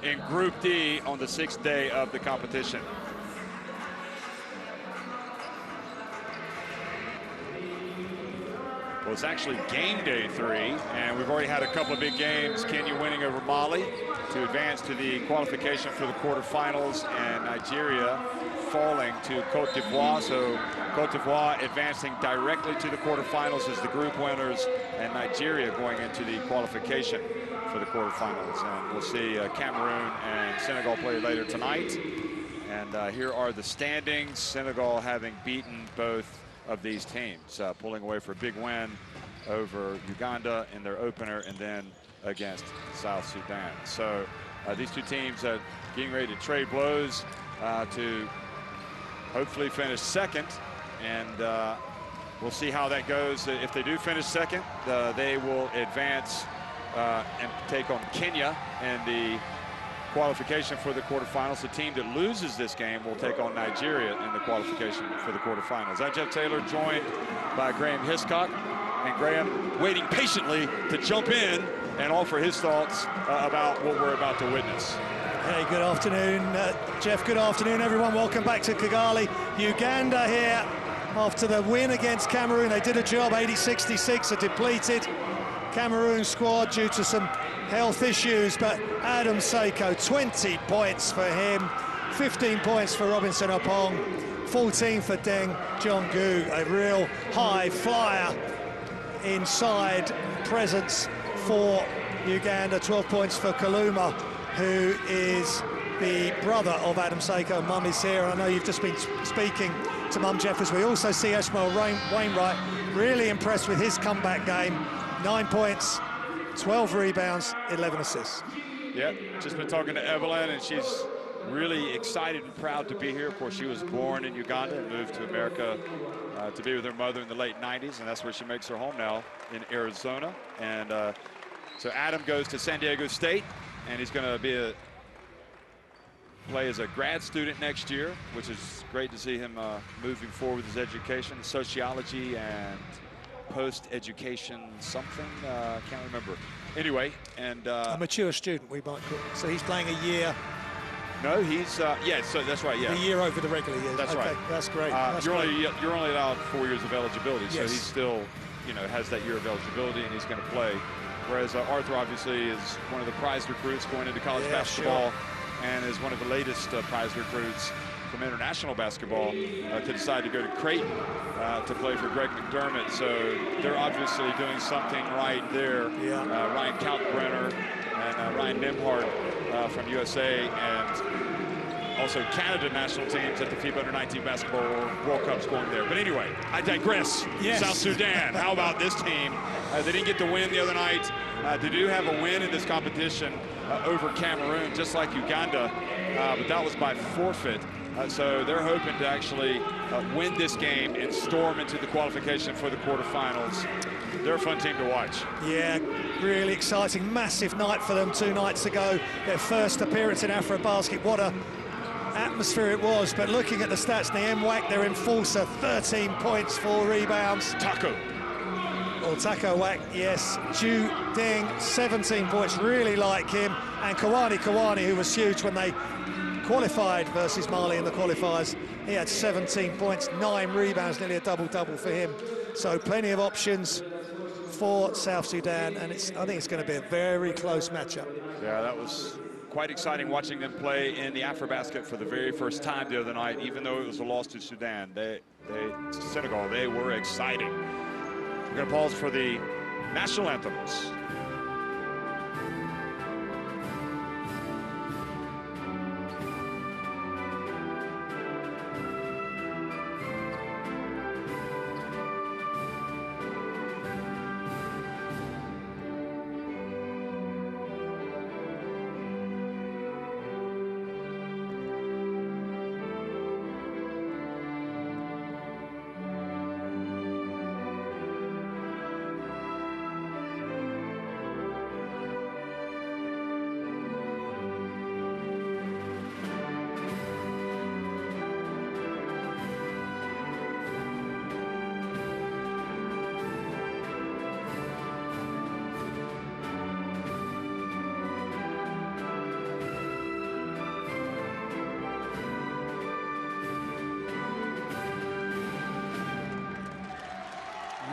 in Group D on the 6th day of the competition. Well, it's actually game day 3, and we've already had a couple of big games. Kenya winning over Mali to advance to the qualification for the quarterfinals, and Nigeria falling to Cote d'Ivoire. So Cote d'Ivoire advancing directly to the quarterfinals as the group winners, and Nigeria going into the qualification for the quarterfinals. And we'll see Cameroon and Senegal play later tonight. And here are the standings. Senegal having beaten both of these teams, pulling away for a big win over Uganda in their opener and then against South Sudan. So these two teams are getting ready to trade blows to hopefully finish second, and we'll see how that goes. If they do finish second, they will advance and take on Kenya in the qualification for the quarterfinals. The team that loses this game will take on Nigeria in the qualification for the quarterfinals. I'm Jeff Taylor, joined by Graham Hiscock, and Graham waiting patiently to jump in and offer his thoughts about what we're about to witness. Hey, good afternoon, Jeff. Good afternoon, everyone. Welcome back to Kigali. Uganda here after the win against Cameroon. They did a job, 80-66, a depleted Cameroon squad due to some health issues, but Adam Seiko, 20 points for him, 15 points for Robinson Opong, 14 for Deng Jongu, a real high flyer inside presence for Uganda, 12 points for Kaluma, who is the brother of Adam Seiko. Mum is here, and I know you've just been speaking to Mum, Jeff, as we also see Ishmael Wainwright, really impressed with his comeback game, 9 points, 12 rebounds, 11 assists. Yeah, just been talking to Evelyn, and she's really excited and proud to be here. Of course, she was born in Uganda and moved to America to be with her mother in the late 90s, and that's where she makes her home now, in Arizona. And so Adam goes to San Diego State, and he's going to play as a grad student next year, which is great to see him moving forward with his education, sociology and post-education something, can't remember. Anyway, and a mature student, we might call it. So he's playing a year. No, he's yeah. So that's right. Yeah, a year over the regular years. That's okay, right. That's great. You're only allowed 4 years of eligibility. Yes. So he's still, has that year of eligibility, and he's going to play. Whereas Arthur obviously is one of the prized recruits going into college basketball, and is one of the latest prized recruits from international basketball to decide to go to Creighton to play for Greg McDermott. So they're obviously doing something right there. Yeah. Ryan Kalkbrenner and Ryan Nembhard from USA, and also Canada national teams at the FIBA Under-19 Basketball World Cup's going there. But anyway, I digress. Yes. South Sudan, how about this team? They didn't get the win the other night. They do have a win in this competition over Cameroon, just like Uganda, but that was by forfeit. So they're hoping to actually win this game and storm into the qualification for the quarterfinals. They're a fun team to watch. Yeah, really exciting. Massive night for them 2 nights ago. Their first appearance in AfroBasket. What a atmosphere it was. But looking at the stats, the MWAC, their enforcer, 13 points, 4 rebounds. Taco. Well, Taco Wack, yes. Ju Deng, 17 points, really like him. And Kawani, who was huge when they qualified versus Mali in the qualifiers. He had 17 points, 9 rebounds, nearly a double-double for him. So plenty of options for South Sudan, and I think it's going to be a very close matchup. Yeah, that was quite exciting watching them play in the AfroBasket for the very first time the other night, even though it was a loss to Sudan. Senegal, they were exciting. We're going to pause for the national anthems.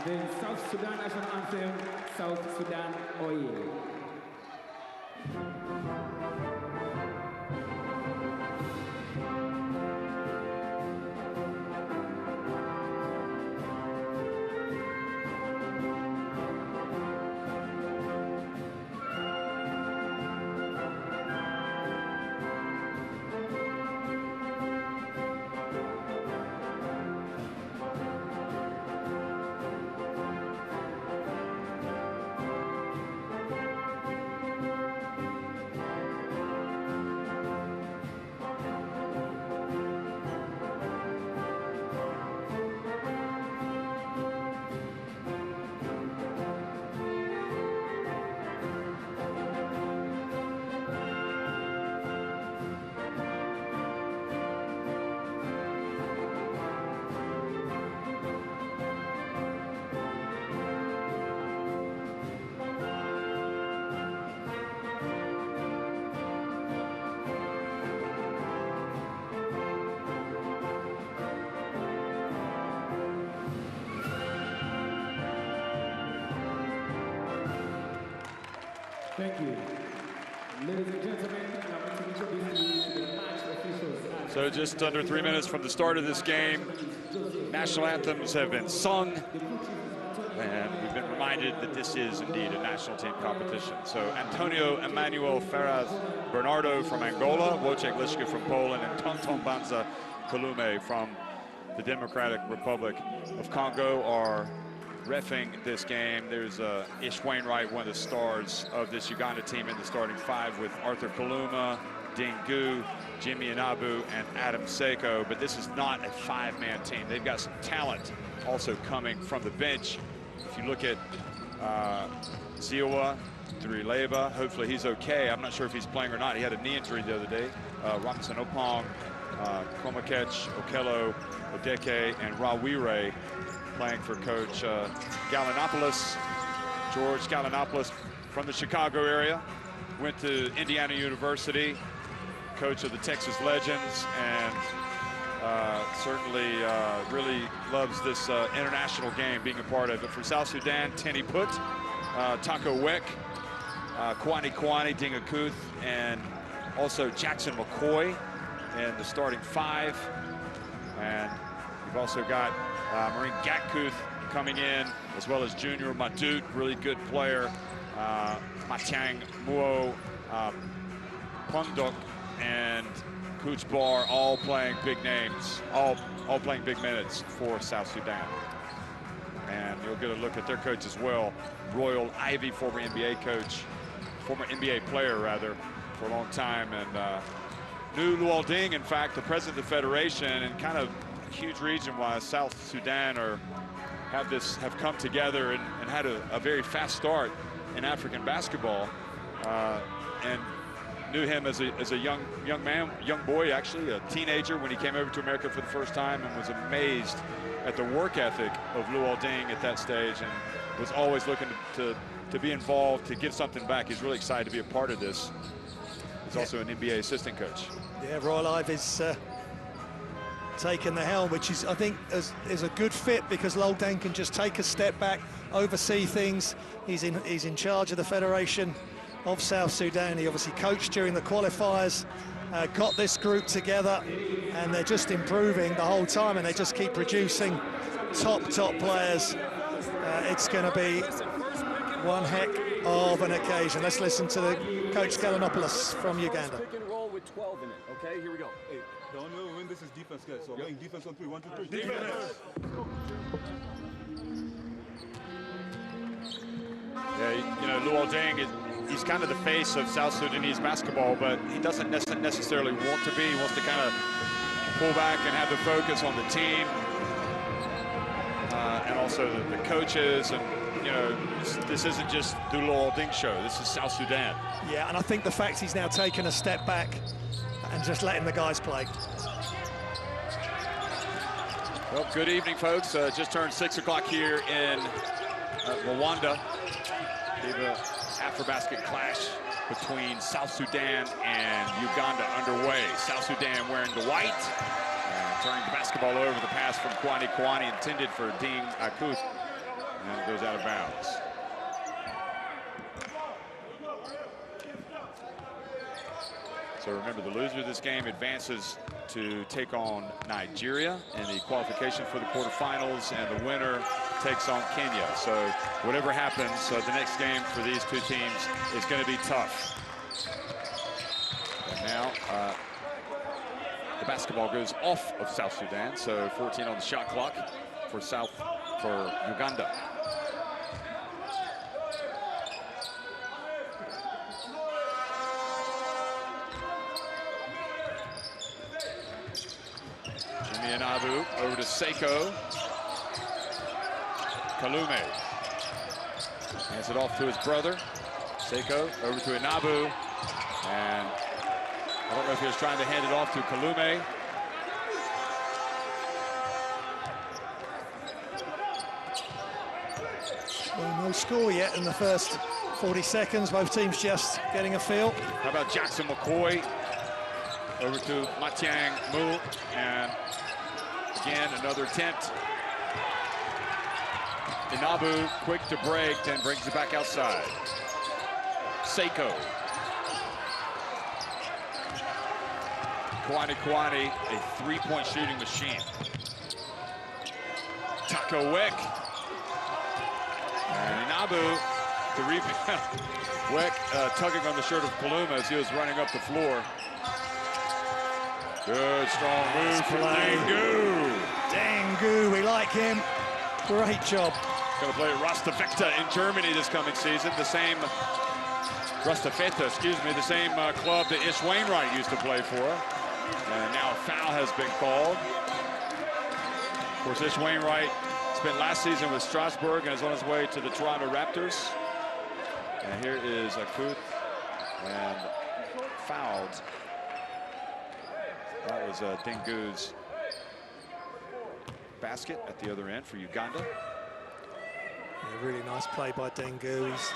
the South Sudan national anthem, South Sudan Oil. Thank you. Ladies and gentlemen, I'm going to introduce you to the match officials. So just under 3 minutes from the start of this game, national anthems have been sung, and we've been reminded that this is indeed a national team competition. So Antonio Emmanuel Ferraz Bernardo from Angola, Wojciech Liszka from Poland, and Tonton Banza Kalume from the Democratic Republic of Congo are reffing this game. There's Ish Wainwright, one of the stars of this Uganda team, in the starting five with Arthur Kaluma, Dingu, Jimmy Inabu, and Adam Seiko. But this is not a five-man team. They've got some talent also coming from the bench. If you look at Ziwa Durileba, hopefully he's okay. I'm not sure if he's playing or not. He had a knee injury the other day. Robinson Opong, Komakech, Okello, Odeke, and Rawire playing for Coach Gallinopoulos. George Gallinopoulos from the Chicago area, went to Indiana University, coach of the Texas Legends, and certainly really loves this international game, being a part of it. For South Sudan, Tenny Put, Taco Weck, Kwani Kwani, Dingakuth, and also Jackson McCoy in the starting five. And you've also got Marine Gatkuth coming in, as well as Junior Madut, really good player. Matiang Muo, Punduk, and Cooch Bar, all playing big names, all playing big minutes for South Sudan. And you'll get a look at their coach as well, Royal Ivy, former NBA coach, former NBA player rather, for a long time, and knew Luol Deng, in fact, the president of the federation, and kind of a huge reason why South Sudan have come together and had a very fast start in African basketball, and knew him as a young boy, actually a teenager, when he came over to America for the first time, and was amazed at the work ethic of Luol Deng at that stage, and was always looking to be involved, to give something back. He's really excited to be a part of this. He's also an NBA assistant coach. Yeah, Royal Ivy's taken the helm, which is, I think, is a good fit, because Luol Deng can just take a step back, oversee things. He's in charge of the Federation of South Sudan. He obviously coached during the qualifiers, got this group together, and they're just improving the whole time, and they just keep producing top players. It's going to be one heck of an occasion. Let's listen to the Coach Gallinopoulos from Uganda. Pick and roll with 12 in it. Okay, here we go. Hey, the only way we win this is defense, guys. So going defense on 3, 1, 2, 3. Defense. Yeah, you know, Luol Deng, he's kind of the face of South Sudanese basketball, but he doesn't necessarily want to be. He wants to kind of pull back and have the focus on the team, and also the coaches. And you know, this isn't just the Luol Deng show. This is South Sudan. Yeah, and I think the fact he's now taken a step back and just letting the guys play. Well, good evening, folks. Just turned 6 o'clock here in Rwanda. FIBA AfroBasket clash between South Sudan and Uganda underway. South Sudan wearing the white, turning the basketball over the pass from Kwani Kwani, intended for Ding Akuth. and it goes out of bounds. So remember, the loser of this game advances to take on Nigeria in the qualification for the quarterfinals, and the winner takes on Kenya. So whatever happens, the next game for these two teams is going to be tough. And now the basketball goes off of South Sudan, so 14 on the shot clock for Uganda. Abu over to Seiko. Kalume hands it off to his brother. Seiko over to Inabu. And I don't know if he was trying to hand it off to Kalume. Well, no score yet in the first 40 seconds. Both teams just getting a feel. How about Jackson McCoy over to Matiang Mu, and again, another attempt. Inabu, quick to break, then brings it back outside. Seiko. Kwani, a three-point shooting machine. Taco Wick. And Inabu, the rebound. Wick tugging on the shirt of Kaluma as he was running up the floor. Good, strong move from Dangu. Dangu, we like him. Great job. Going to play at Rasta-Vecta in Germany this coming season. The same, Rasta-Vecta, excuse me, the same club that Ish Wainwright used to play for. And now a foul has been called. Of course, Ish Wainwright spent last season with Strasbourg and is on his way to the Toronto Raptors. And here is Akuth, and fouled. That was Dingu's basket at the other end for Uganda. Yeah, really nice play by Dengu. He's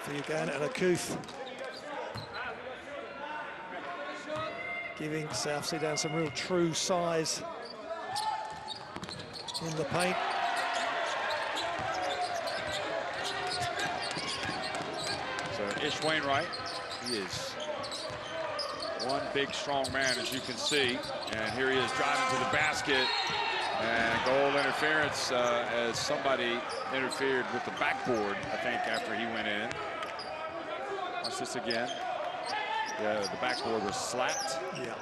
for Uganda, and Akuth giving South Sudan some real true size in the paint. So Ish Wainwright, he is one big, strong man, as you can see. And here he is driving to the basket. And goal interference as somebody interfered with the backboard, I think, after he went in. Watch this again. Yeah, the backboard was slapped. Yeah.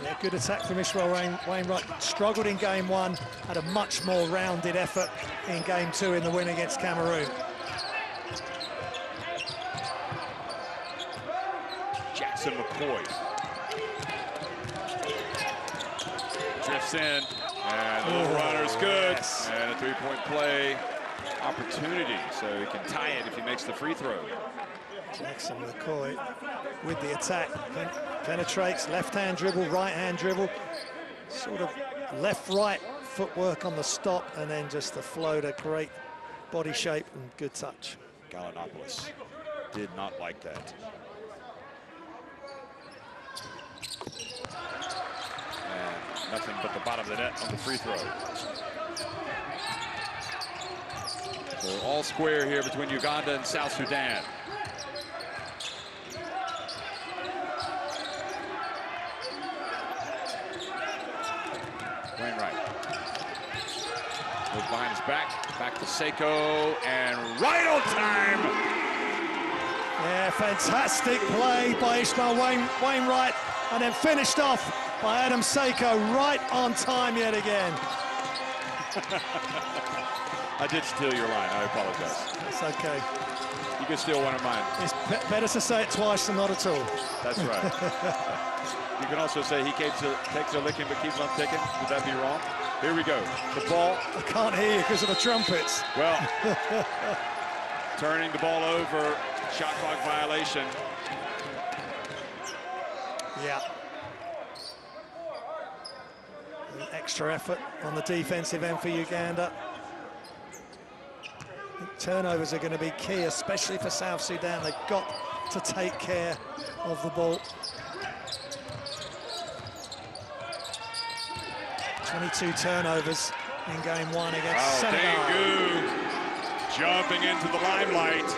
Yeah, good attack from Ishmael Wainwright. Struggled in game one, had a much more rounded effort in game two in the win against Cameroon. Jackson McCoy drifts in, and the little runner's good. Yes. And a three-point play opportunity, so he can tie it if he makes the free throw. Jackson McCoy with the attack, penetrates, left-hand dribble, right-hand dribble, sort of left-right footwork on the stop, and then just the floater, great body shape and good touch. Gallinopoulos did not like that. And nothing but the bottom of the net on the free throw. So all square here between Uganda and South Sudan. Wainwright goes behind his back to Seiko, and right on time. Yeah, fantastic play by Ishmael Wainwright, and then finished off by Adam Seiko, right on time yet again. I did steal your line, I apologize. That's okay. You can steal one of mine. It's better to say it twice than not at all. That's right. You can also say he takes a licking but keeps on ticking. Would that be wrong? Here we go. The ball. I can't hear you because of the trumpets. Well, turning the ball over, shot clock violation. Yeah. An extra effort on the defensive end for Uganda. I think turnovers are going to be key, especially for South Sudan. They've got to take care of the ball. 22 turnovers in game 1 against Senegal. Dengu jumping into the limelight.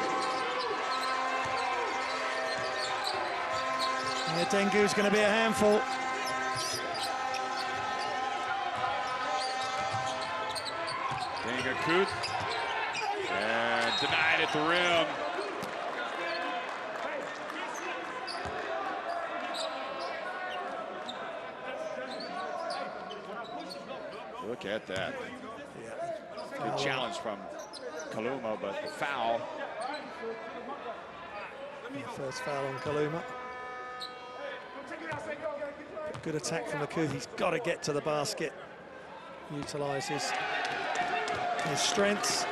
Yeah, Dengu's going to be a handful. Dengu and denied at the rim. Look at that. Yeah. Good challenge from Kaluma, but foul. First foul on Kaluma. Good attack from Akuth. He's got to get to the basket. Utilise his strengths.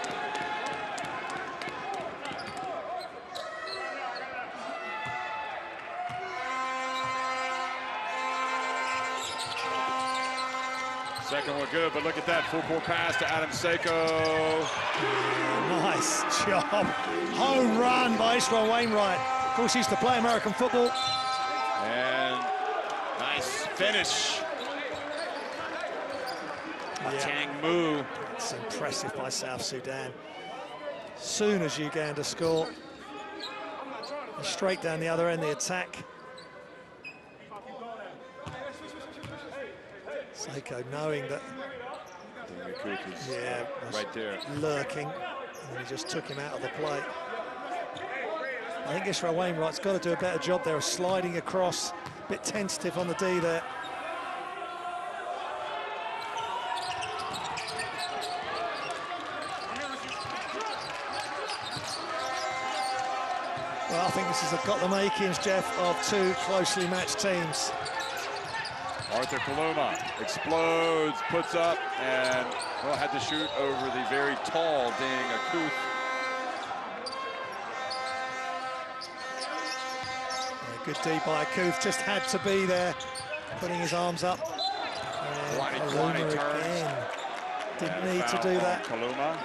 Second one good, but look at that full court pass to Adam Seiko. Nice job. Home run by Israel Wainwright. Of course, he used to play American football. And nice finish. Tang Mu. It's impressive by South Sudan. Soon as Uganda score, straight down the other end, the attack. Seiko knowing that right there, lurking, and then he just took him out of the play. I think Israel Wainwright's got to do a better job there of sliding across, a bit tentative on the D there. Well, I think this has got the makings, Jeff, of two closely matched teams. Arthur Kaluma explodes, puts up, and had to shoot over the very tall Deng Akuth. Good D by Akuth, just had to be there, putting his arms up. Kaluma again. Didn't need to do that. Kaluma.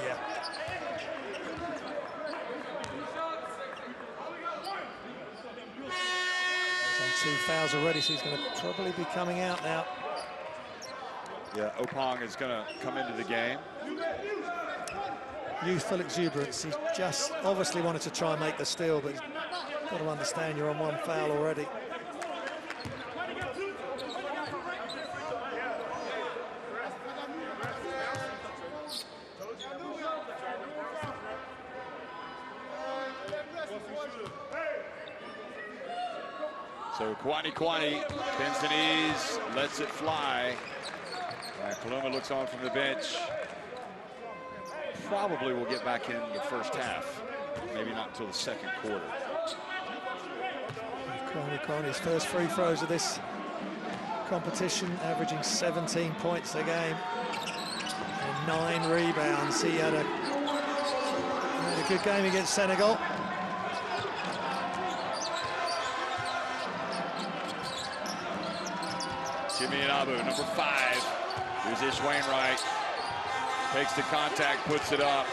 Yeah. He's on 2 fouls already, so he's going to probably be coming out now. Yeah, Opong is going to come into the game. Youthful exuberance. He just obviously wanted to try and make the steal, but he's got to understand you're on 1 foul already. So Kwani bends the knees, lets it fly. Kaluma looks on from the bench. Probably will get back in the first half. Maybe not until the second quarter. Kwani's first free throws of this competition, averaging 17 points a game and 9 rebounds. He had a good game against Senegal. Jimmy and Abu, number 5. Here's Ish Wainwright. Takes the contact, puts it up.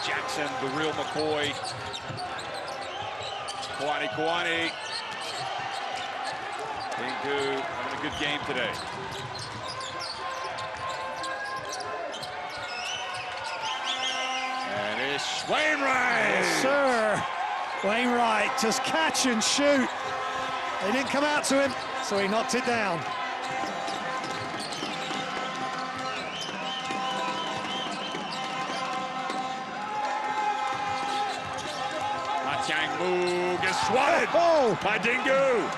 Jackson, the real McCoy. Kwani. Dengu having a good game today. And Ish Wainwright. Yes, sir. Wainwright, just catch and shoot. They didn't come out to him, so he knocked it down. Mu gets swatted by Dengu.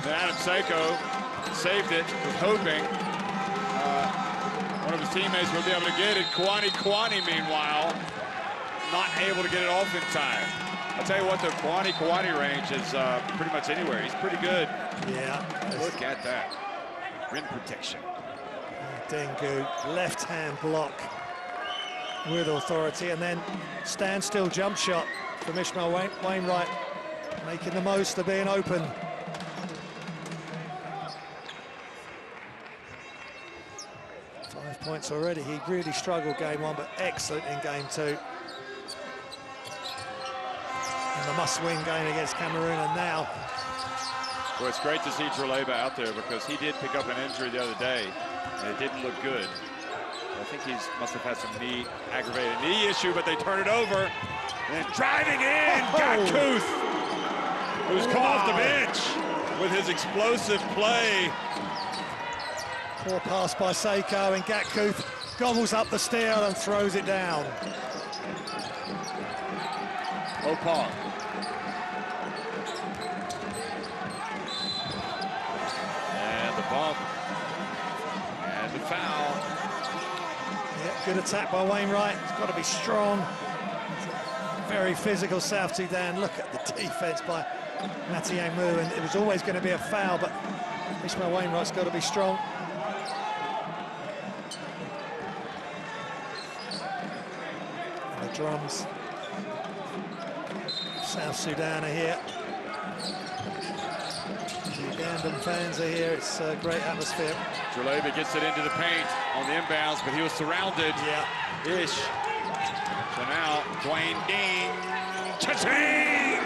And Adam Seiko saved it, was hoping one of his teammates would be able to get it. Kwani, meanwhile, not able to get it off in time. I'll tell you what, the Kwani range is pretty much anywhere. He's pretty good. Yeah. Look at that. Rim protection. Dengu, left-hand block with authority, and then standstill jump shot from Ishmael Wainwright, making the most of being open. Points already. He really struggled game 1, but excellent in game 2. And the must-win game against Cameroon, and now Well, it's great to see Dreleba out there because he did pick up an injury the other day, and it didn't look good. I think he must have had some aggravated knee issue, but they turn it over. And driving in, Gatkuth, who's come off the bench with his explosive play. Poor pass by Seiko, and Gatkuth gobbles up the steal and throws it down. Opong. And the bump. And the foul. Yeah, good attack by Wainwright. It's got to be strong. Very physical South Sudan. Look at the defense by Matiang Mu, and it was always going to be a foul, but Ishmael Wainwright's got to be strong. And the drums. South Sudan are here. The Ugandan fans are here. It's a great atmosphere. Dreleba gets it into the paint on the inbounds, but he was surrounded. Yeah. Ish. So now, Dwayne Ding. Cha-ching!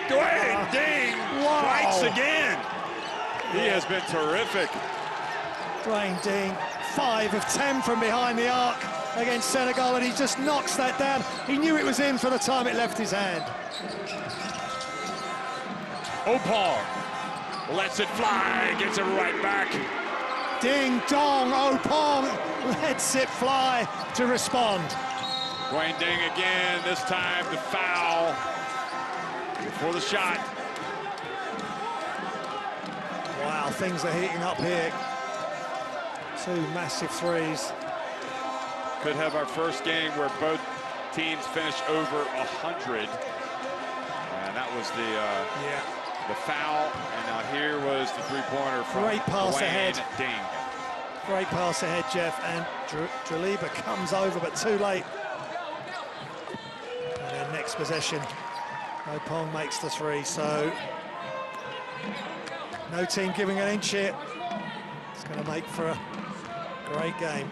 Dwayne Ding strikes again. He has been terrific. Dwayne Ding, 5 of 10 from behind the arc against Senegal, and he just knocks that down. He knew it was in for the time it left his hand. Opong lets it fly, gets it right back. Ding dong, Opong lets it fly to respond. Dwayne Ding again, this time the foul before the shot. Wow, things are heating up here. 2 massive threes. Could have our first game where both teams finish over 100. And that was the foul. And now here was the three-pointer from Great pass Dwayne ahead. Ding. Great pass ahead, Jeff, and Dreleba comes over, but too late. And then next possession, Opong makes the 3, so no team giving an inch here. It's going to make for a great game.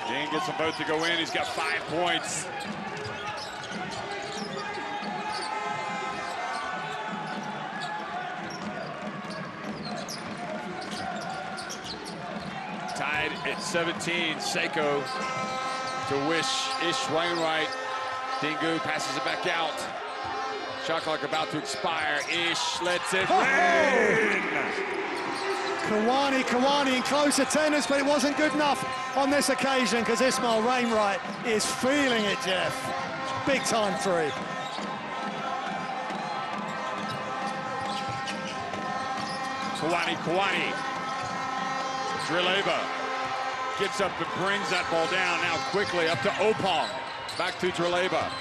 Ding gets them both to go in. He's got 5 points. Tied at 17. Seiko to Ish Wainwright. Dingu passes it back out. Shot clock about to expire. Ish lets it rain. Kawani in close attendance, but it wasn't good enough on this occasion because Ishmael Wainwright is feeling it, Jeff. Big time 3. Kawani. Dreleba gets up and brings that ball down. Now quickly up to Opong. Back to Dreleba.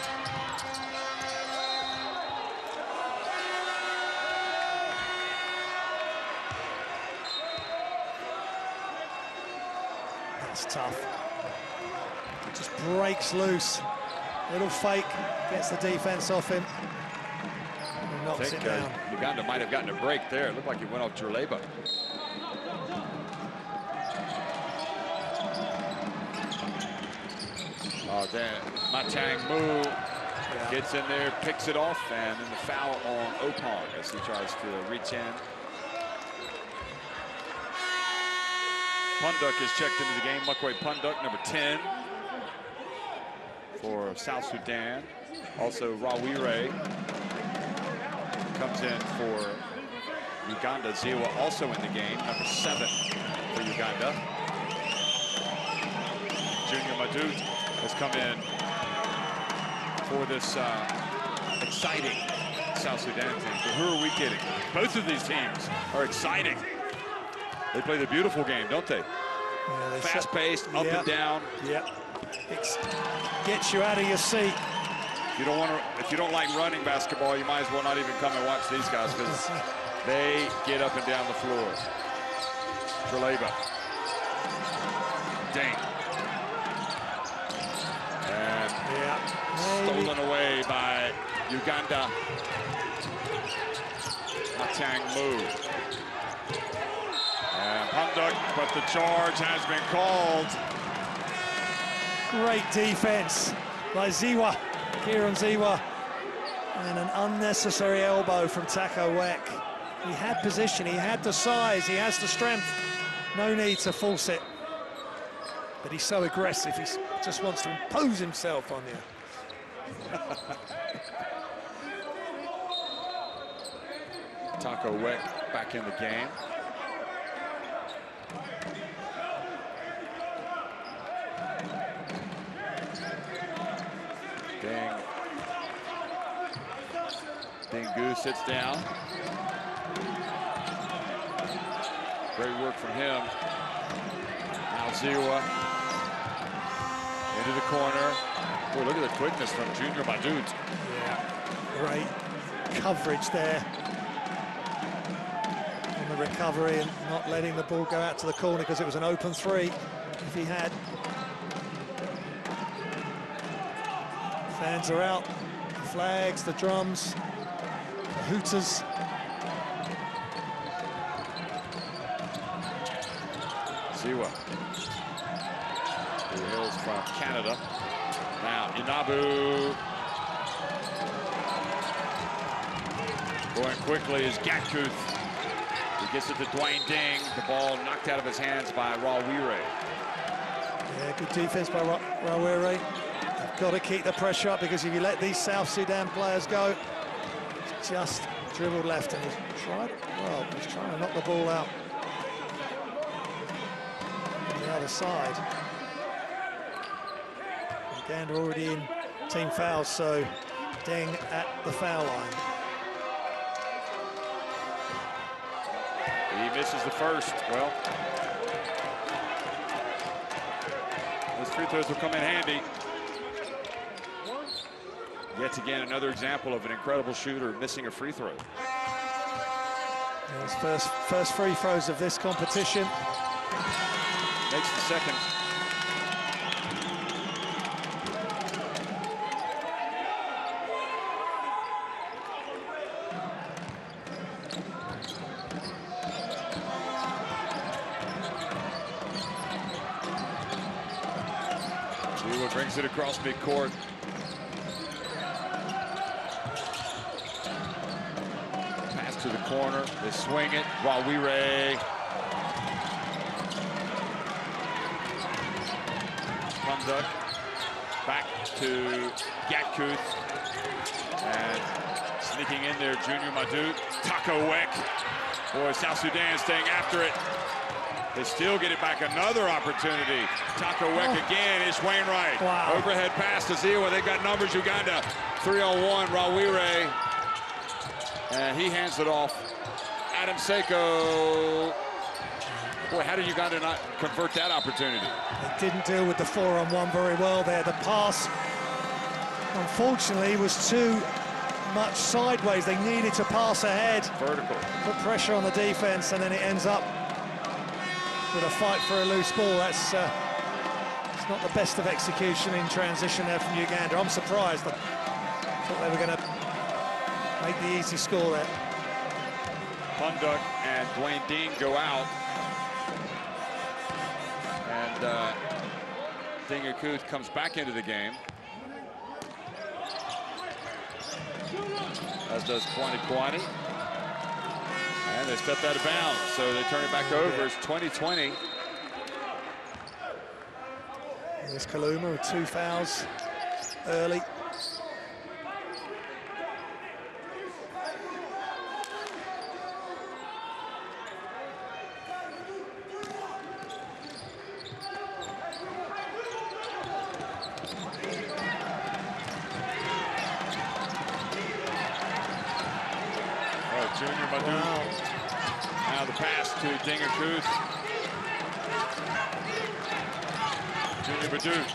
That's tough. Just breaks loose. Little fake, gets the defense off him. And knocks it down. Uganda might have gotten a break there. It looked like he went off Dreleba. Oh, then Matiang Mu gets in there, picks it off, and then the foul on Opong as he tries to reach in. Punduk is checked into the game. Mukway Punduk, number 10 for South Sudan. Also, Rawire comes in for Uganda. Ziwa also in the game, number 7 for Uganda. Junior Madut has come in for this exciting South Sudan team. But who are we kidding? Both of these teams are exciting. They play the beautiful game, don't they? Yeah, fast-paced, up and down. Yep. It gets you out of your seat. If you don't like running basketball, you might as well not even come and watch these guys because they get up and down the floor. Dreleba. Ding. And stolen away by Uganda. Matiang Mu. And Punduk, but the charge has been called. Great defense by Ziwa. Kieran Ziwa, and an unnecessary elbow from Tako Wek. He had position, he had the size, he has the strength. No need to force it. But he's so aggressive, he just wants to impose himself on you. Tako Wek back in the game. Dingu sits down. Great work from him. Now Ziwa into the corner. Boy, look at the quickness from Junior Madut. Yeah, great coverage there on the recovery and not letting the ball go out to the corner because it was an open three if he had. Fans are out, the flags, the drums, the hooters. Ziwa. Who hails from Canada. Now Inabu. Going quickly is Gatkuth. He gets it to Dwayne Ding. The ball knocked out of his hands by Rawire. Yeah, good defense by Rawire. Got to keep the pressure up because if you let these South Sudan players go, it's just dribbled left, and he's tried, well, he's trying to knock the ball out on the other side. Uganda already in team fouls, so Ding at the foul line. He misses the first. Well, those free throws will come in handy. Yet again, another example of an incredible shooter missing a free throw. His first free throws of this competition. Makes the second. Ziwa brings it across midcourt. To the corner, they swing it. Rawire. Punduk. Back to Gatkuth. And sneaking in there, Junior Madut. Tako Wek. Boy, South Sudan staying after it. They still get it back. Another opportunity. Tako Wek again. Ish Wainwright. Wow. Overhead pass to Ziwa. They got numbers. Uganda 3-on-1. Rawire. And he hands it off. Adam Seiko. Boy, how did Uganda not convert that opportunity? They didn't deal with the 4-on-1 very well there. The pass, unfortunately, was too much sideways. They needed to pass ahead. Vertical. Put pressure on the defense, and then it ends up with a fight for a loose ball. That's it's not the best of execution in transition there from Uganda. I'm surprised. I thought they were going to make the easy score there. Punduk and Dwayne Dean go out. And Dingakuth comes back into the game. As does Kwani. And they stepped out of bounds, so they turn it back over. It's 20-20. There's Kaluma with 2 fouls early. Junior Madut. Wow. Now the pass to Dingakuth. Junior Madut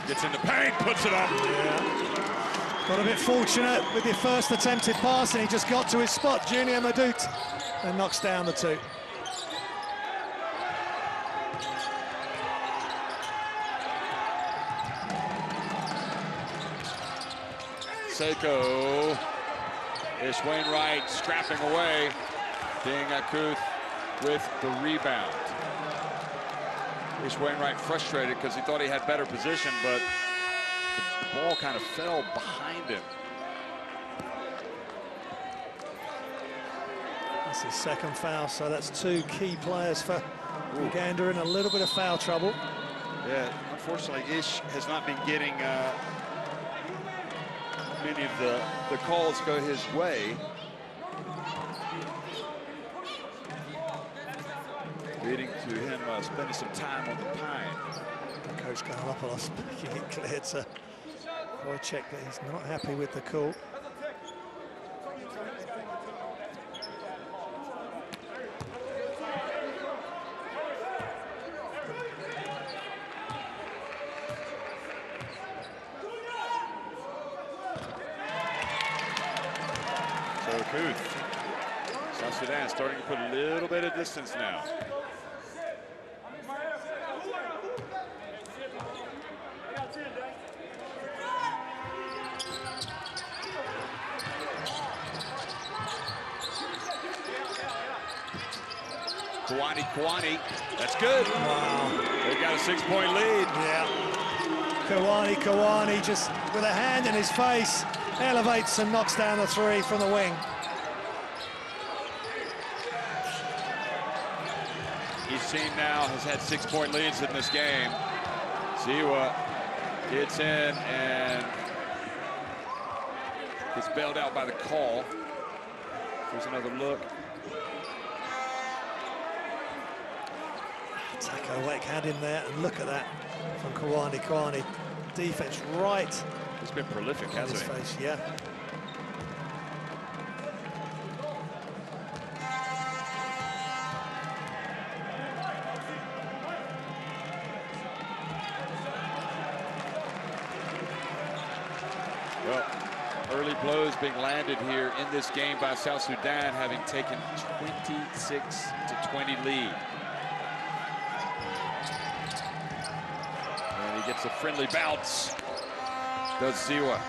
gets in the paint, puts it up. Yeah. Got a bit fortunate with the first attempted pass, and he just got to his spot, Junior Madut, and knocks down the 2. Seiko. Ish Wainwright scrapping away. Dingakuth with the rebound. Ish Wainwright frustrated because he thought he had better position, but the ball kind of fell behind him. That's his second foul, so that's 2 key players for Uganda in a little bit of foul trouble. Yeah, unfortunately, Ish has not been getting many of the calls go his way. Leading to him spending some time on the pine. Coach Garlopoulos making it clear to Wojciech that he's not happy with the call. So Kuth, South Sudan starting to put a little bit of distance now. Kawani, that's good. Wow. They've got a 6-point lead. Yeah. Kawani just with a hand in his face, elevates and knocks down the 3 from the wing. Each team now has had 6-point leads in this game. Ziwa gets in and gets bailed out by the call. Here's another look. Tako had him there, and look at that from Kawani. Kawani, defense right. He's been prolific, hasn't he? Face, yeah. Well, early blows being landed here in this game by South Sudan, having taken 26-20 lead. And he gets a friendly bounce, does Ziwa.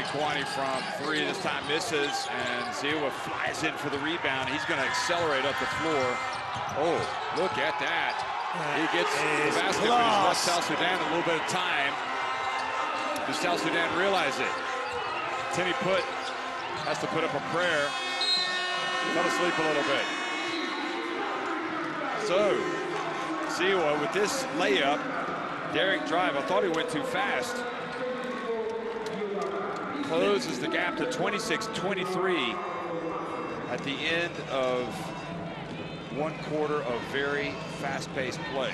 Kawani from 3 this time misses, and Ziwa flies in for the rebound. He's going to accelerate up the floor. Oh, look at that. He gets the basket, but he's left South Sudan a little bit of time. Does South Sudan realize it? Timmy has to put up a prayer. Fell asleep a little bit. So, Ziwa with this layup, daring drive. I thought he went too fast. Closes the gap to 26-23 at the end of 1 quarter of very fast-paced play.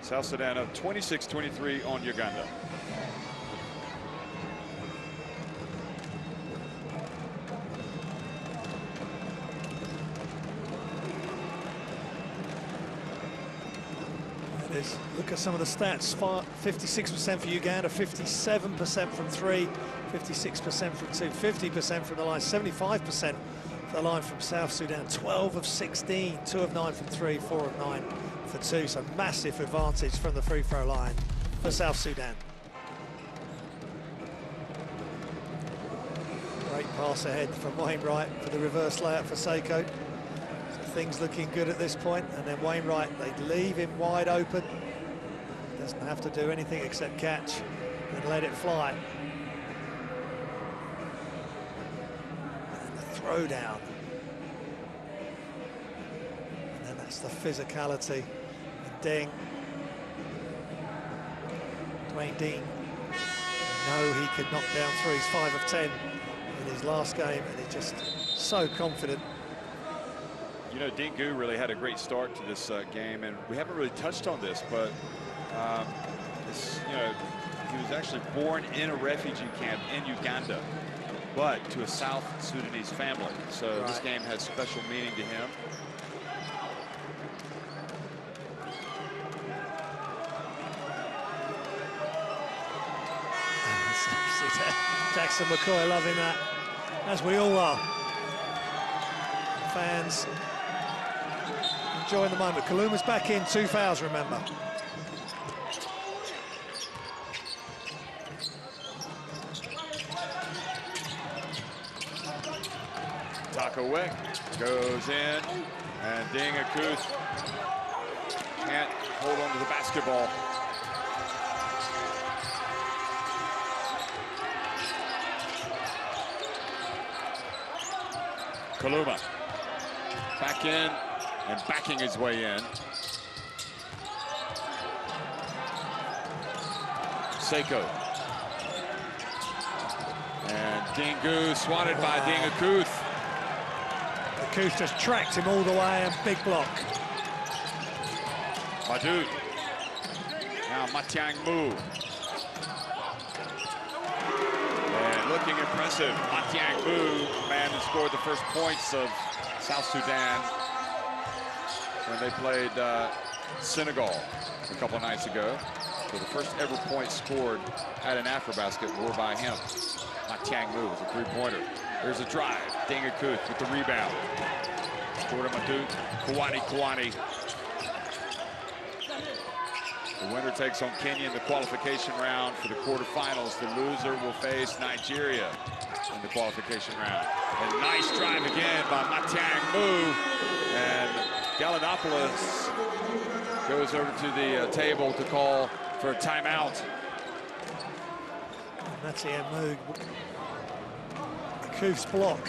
South Sudan up 26-23 on Uganda. Look at some of the stats. 56% for Uganda, 57% from 3, 56% from 2, 50% from the line, 75% for the line from South Sudan. 12 of 16, 2 of 9 from 3, 4 of 9 for 2. So massive advantage from the free throw line for South Sudan. Great pass ahead from Wainwright for the reverse layup for Seiko. Things looking good at this point, and then Wainwright, they leave him wide open. Doesn't have to do anything except catch and let it fly. And the throw down. And then that's the physicality. And Deng, Dwayne Dean, know he could knock down threes, 5 of 10 in his last game, and he's just so confident. You know, Dingu really had a great start to this game, and we haven't really touched on this, but you know, he was actually born in a refugee camp in Uganda, but to a South Sudanese family. So this game has special meaning to him. Jackson McCoy loving that, as we all are. Fans enjoying the moment. Kaluma's back in, 2 fouls, remember. Takawek goes in, and Ding Akuth can't hold on to the basketball. Kaluma back in and backing his way in. Seiko. And Dingu swatted by Ding Akuth. Akuth just tracked him all the way and big block. Madut. Now Matiang Mu. And looking impressive. Matiang Mu, man that scored the first points of South Sudan when they played Senegal a couple nights ago. So the first ever points scored at an AfroBasket were by him. Matiang Mu was a three-pointer. There's a drive. Ding Akuth with the rebound. Jordan Madut, Kwani. The winner takes on Kenya in the qualification round for the quarterfinals. The loser will face Nigeria in the qualification round. A nice drive again by Matiang Mu. And Gallinopoulos goes over to the table to call for a timeout. Matiang Mu. Akuth's block.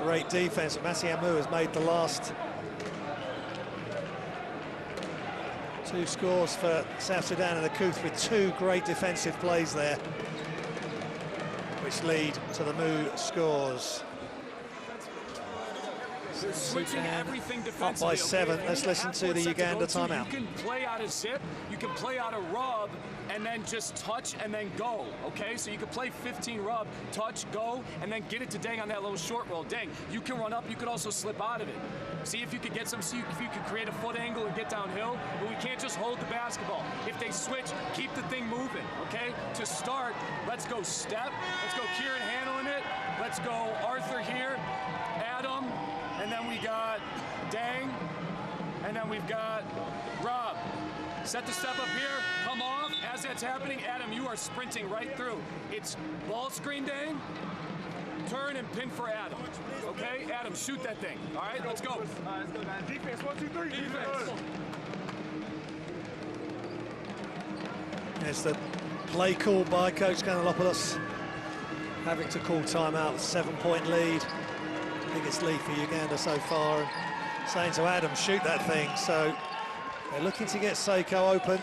Great defense. Matiang Mu has made the last 2 scores for South Sudan, and Akuth with 2 great defensive plays there, which lead to the Mu scores. Sudan up by 7. Let's listen to the Uganda timeout. You can play out of zip, you can play out of rub, and then just touch and then go, okay? So you can play 15 rub, touch, go, and then get it to Deng on that little short roll. Deng, you can run up, you could also slip out of it. See if you could get some, see if you could create a foot angle and get downhill, but we can't just hold the basketball. If they switch, keep the thing moving, okay? To start, let's go step, let's go Kieran handling it, let's go Arthur here, Adam, and then we got Dang, and then we've got Rob. Set the step up here, come off. As that's happening, Adam, you are sprinting right through. It's ball screen, Dang, turn and pin for Adam. Okay, Adam, shoot that thing. All right, let's go. Let's go, man. Defense, 1, 2, 3. Defense. There's the play called by Coach Gallinopoulos, having to call timeout, 7-point lead. Biggest lead for Uganda so far, and saying to Adam, shoot that thing. So they're looking to get Seiko open.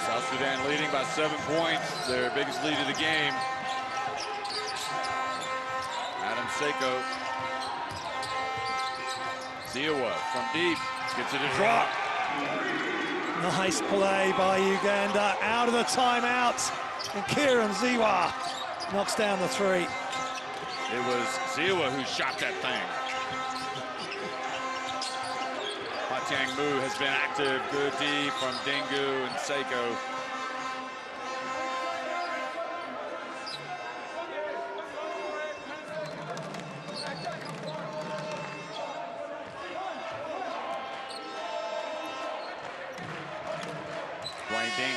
South Sudan leading by 7 points, their biggest lead of the game. Adam Seiko. Ziawa from deep, gets it a drop. Nice play by Uganda, out of the timeout, and Kieran Ziwa knocks down the 3. It was Ziwa who shot that thing. Matiang Mu has been active, good D from Dingu and Seiko.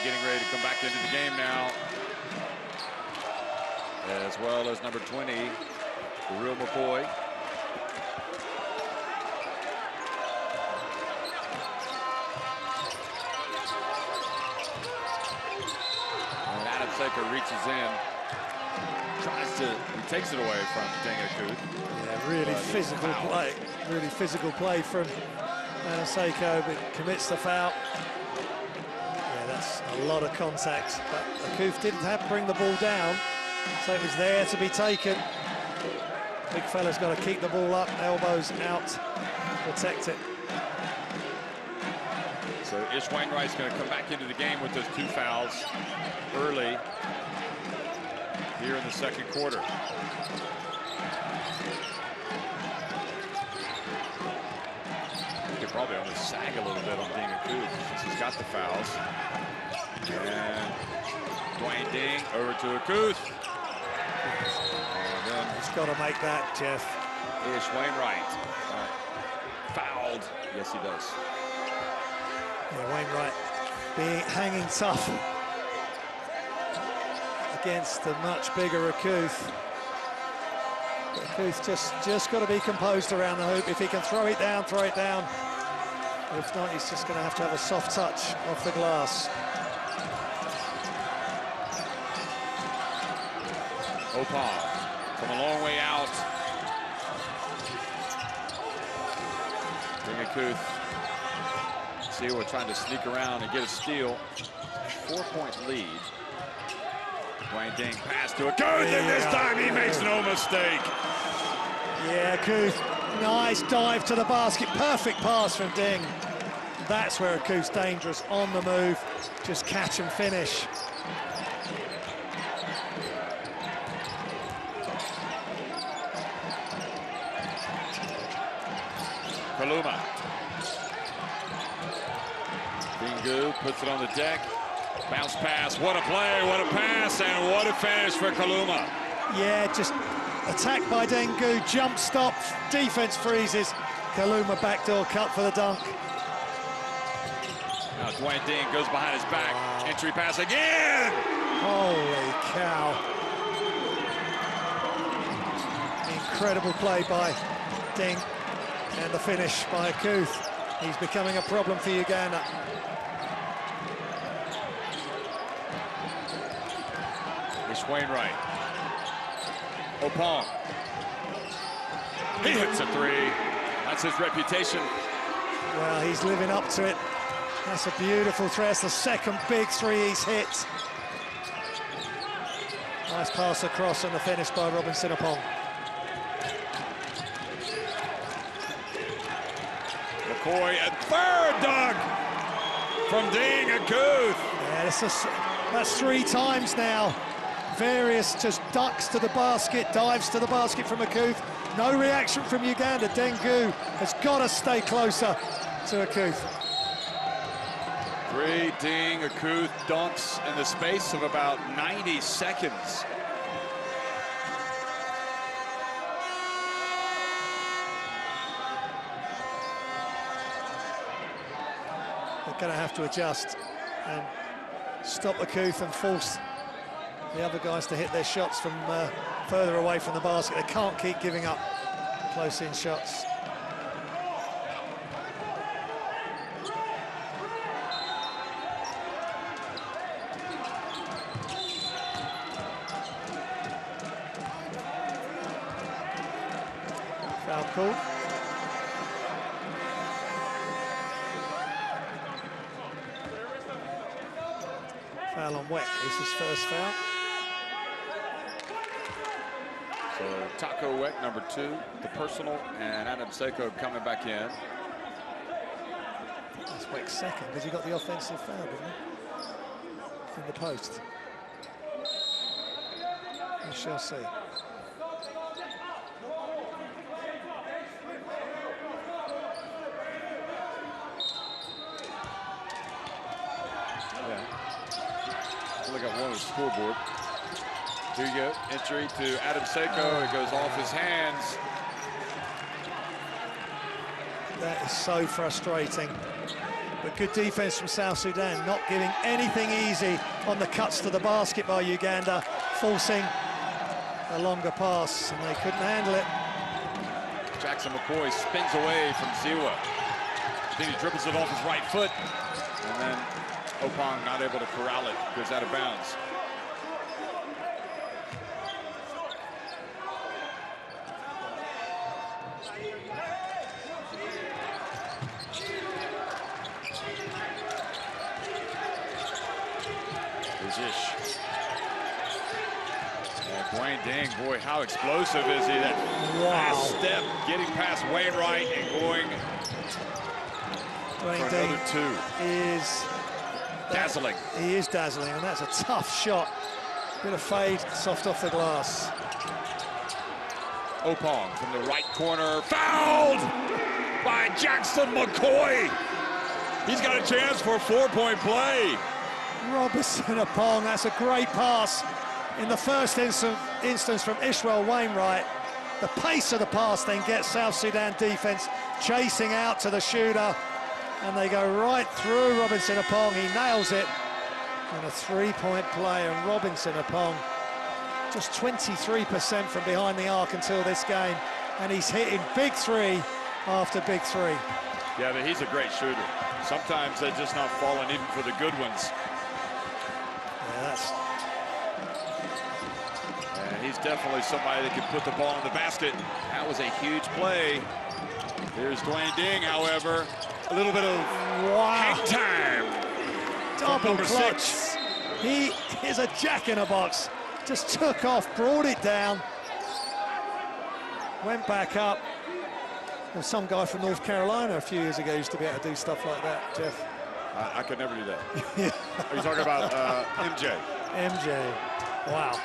Getting ready to come back into the game now, as well as number 20, the real McCoy. And Adam Seiko reaches in, he takes it away from Deng Akuth. Yeah, really physical play. Really physical play from Seiko, but commits the foul. That's a lot of contact, but Akuth didn't have to bring the ball down, so it was there to be taken. Big fella's got to keep the ball up, elbows out, protect it. So Ish Wainwright's going to come back into the game with those 2 fouls early here in the second quarter. He could probably almost sag a little bit on Deng Akuth since he's got the fouls. And Dwayne Ding over to Akuth. And then He's got to make that, Jeff. Ish Wainwright. Fouled. Yes, he does. Yeah, Wainwright hanging tough against the much bigger Akuth. Akuth just got to be composed around the hoop. If he can throw it down, throw it down. If not, he's just going to have a soft touch off the glass. Opal from a long way out. Bring Akuth. See, we're trying to sneak around and get a steal. 4-point lead. Dwayne Ding pass to Akuth, and this time he makes no mistake. Yeah, Akuth, nice dive to the basket. Perfect pass from Ding. That's where Akuth's dangerous, on the move. Just catch and finish. Kaluma. Bingu puts it on the deck. Bounce pass, what a play, what a pass, and what a finish for Kaluma. Yeah, just attacked by Dengu, jump stop, defense freezes. Kaluma backdoor cut for the dunk. Now Dwayne Ding goes behind his back. Entry pass again! Holy cow. Incredible play by Ding. And the finish by Akuth. He's becoming a problem for Uganda. Ish Wainwright. Opong. He hits a three. That's his reputation. Well, he's living up to it. That's a beautiful three. That's the second big three he's hit. Nice pass across and the finish by Robinson Opong. McCoy at third dunk from Ding Akuth. Yeah, that's 3 times now. Various just ducks to the basket, dives to the basket from Akuth. No reaction from Uganda. Dengu has got to stay closer to Akuth. 3 Ding Akuth dunks in the space of about 90 seconds. They're going to have to adjust and stop Akuth and force the other guys to hit their shots from further away from the basket. They can't keep giving up close-in shots. Foul call. Foul on Weck is his first foul. So Taco Weck, number 2, the personal, and Adam Seiko coming back in. That's Weck's second because he got the offensive foul, didn't he? In the post. We shall see. Look at one on the scoreboard. Here you go, entry to Adam Seiko. It goes off his hands. That is so frustrating. But good defense from South Sudan, not giving anything easy on the cuts to the basket by Uganda, forcing a longer pass, and they couldn't handle it. Jackson McCoy spins away from Ziwa. Then he dribbles it off his right foot, and then Opong not able to corral it, goes out of bounds. And Dwayne Ding, boy, how explosive is he? That last step, getting past Wainwright and going Dwayne for another 2. Is dazzling. He is dazzling, and that's a tough shot. Bit of fade, soft off the glass. Opong from the right corner, fouled by Jackson McCoy. He's got a chance for a 4-point play. Robinson Apong, that's a great pass. In the first instance from Israel Wainwright, the pace of the pass then gets South Sudan defense chasing out to the shooter, and they go right through Robinson Apong. He nails it, and a three-point play, and Robinson Apong just 23% from behind the arc until this game, and he's hitting big three after big three. Yeah, but he's a great shooter. Sometimes they're just not falling even for the good ones. Yeah, and he's definitely somebody that can put the ball in the basket. That was a huge play. Here's Dwayne Ding, however. A little bit of hang time. Double clutch. 6. He is a jack-in-a-box. Just took off, brought it down, went back up. There's some guy from North Carolina a few years ago used to be able to do stuff like that, Jeff. I could never do that. Are you talking about MJ? MJ, wow.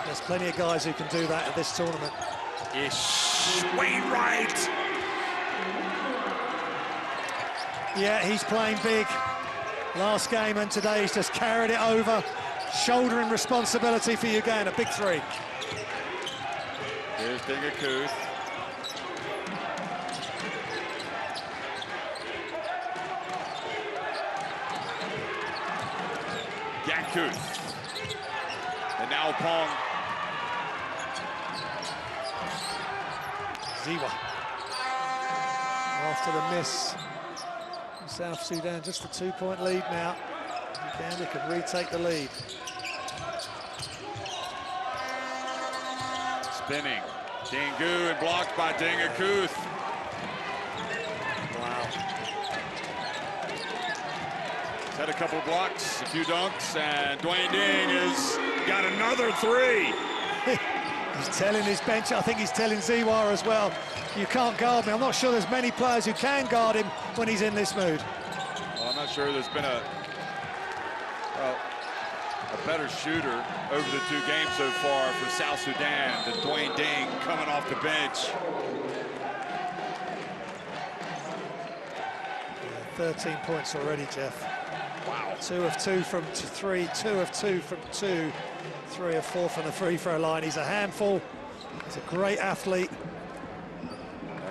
There's plenty of guys who can do that at this tournament. Ish Wainwright. Yeah, he's playing big. Last game and today he's just carried it over, shouldering responsibility for Uganda. Big three. Here's Dingakuth. Gankuth. And now Pong. Ziwa. After the miss, South Sudan just a 2-point lead now. Uganda can retake the lead. Spinning. Dingu and blocked by Dingakuth. Wow. He's had a couple of blocks, a few dunks, and Dwayne Ding has got another three. He's telling his bench, I think he's telling Ziwa as well, you can't guard me. I'm not sure there's many players who can guard him when he's in this mood. Well, I'm not sure there's been a better shooter over the 2 games so far for South Sudan than Dwayne Ding coming off the bench. 13 points already, Jeff. Wow. 2 of 2 from 3, 2 of 2 from 2, 3 of 4 from the free throw line. He's a handful. He's a great athlete.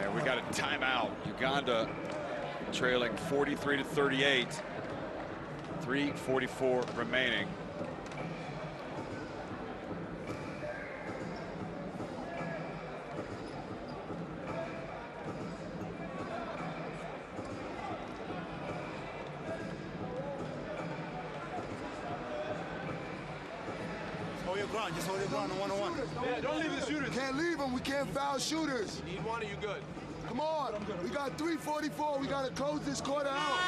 And we got a timeout. Uganda trailing 43-38. 3:44 remaining. Just hold your ground on one-on-one. Yeah, don't leave the shooters. Can't leave them. We can't foul shooters. You need one, or you good? Come on. We got 3:44. We got to close this quarter out.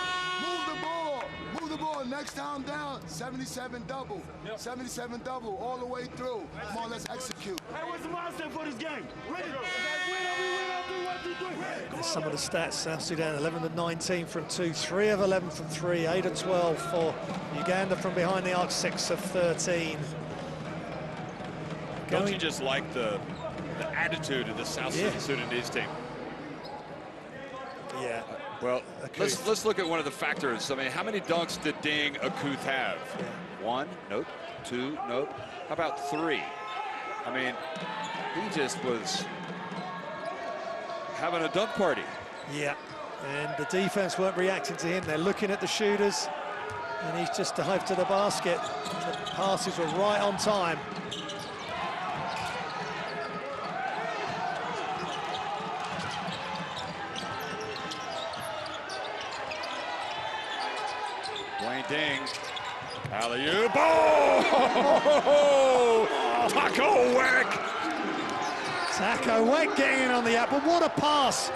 Move the ball. Move the ball. Next time down, 77 double. Yep. 77 double all the way through. Come on, let's execute. Hey, what's the mindset for this game? Ready? There's some of the stats. South Sudan 11 of 19 from 2, 3 of 11 from 3, 8 of 12 for Uganda from behind the arc, 6 of 13. Don't you just like the attitude of the South Sudanese team? Yeah. Well, let's look at one of the factors. I mean, how many dunks did Ding Akuth have? Yeah. 1? Nope. 2? Nope. How about 3? I mean, he just was having a dunk party. Yeah, and the defense weren't reacting to him. They're looking at the shooters, and he's just dived to the basket. The passes were right on time. Dwayne Ding, alley-oop, oh! Taco Weck! Taco Weck getting in on the apple. What a pass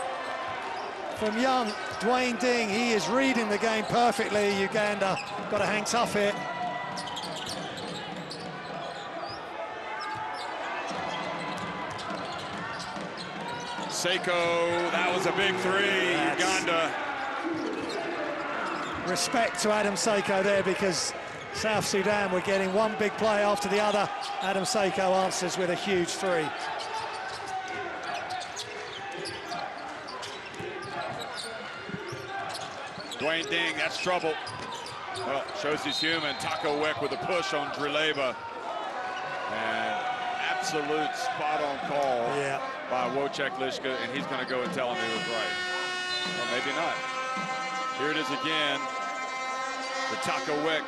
from young Dwayne Ding. He is reading the game perfectly. Uganda got to hang tough here. Seiko, that was a big 3, Uganda. Respect to Adam Seiko there, because South Sudan were getting one big play after the other. Adam Seiko answers with a huge 3. Dwayne Ding, that's trouble. Well, shows he's human. Taco Wick with a push on Dreleva. And absolute spot-on call by Wojciech Liszka, and he's going to go and tell him he was right. Well, maybe not. Here it is again. The Taco Wick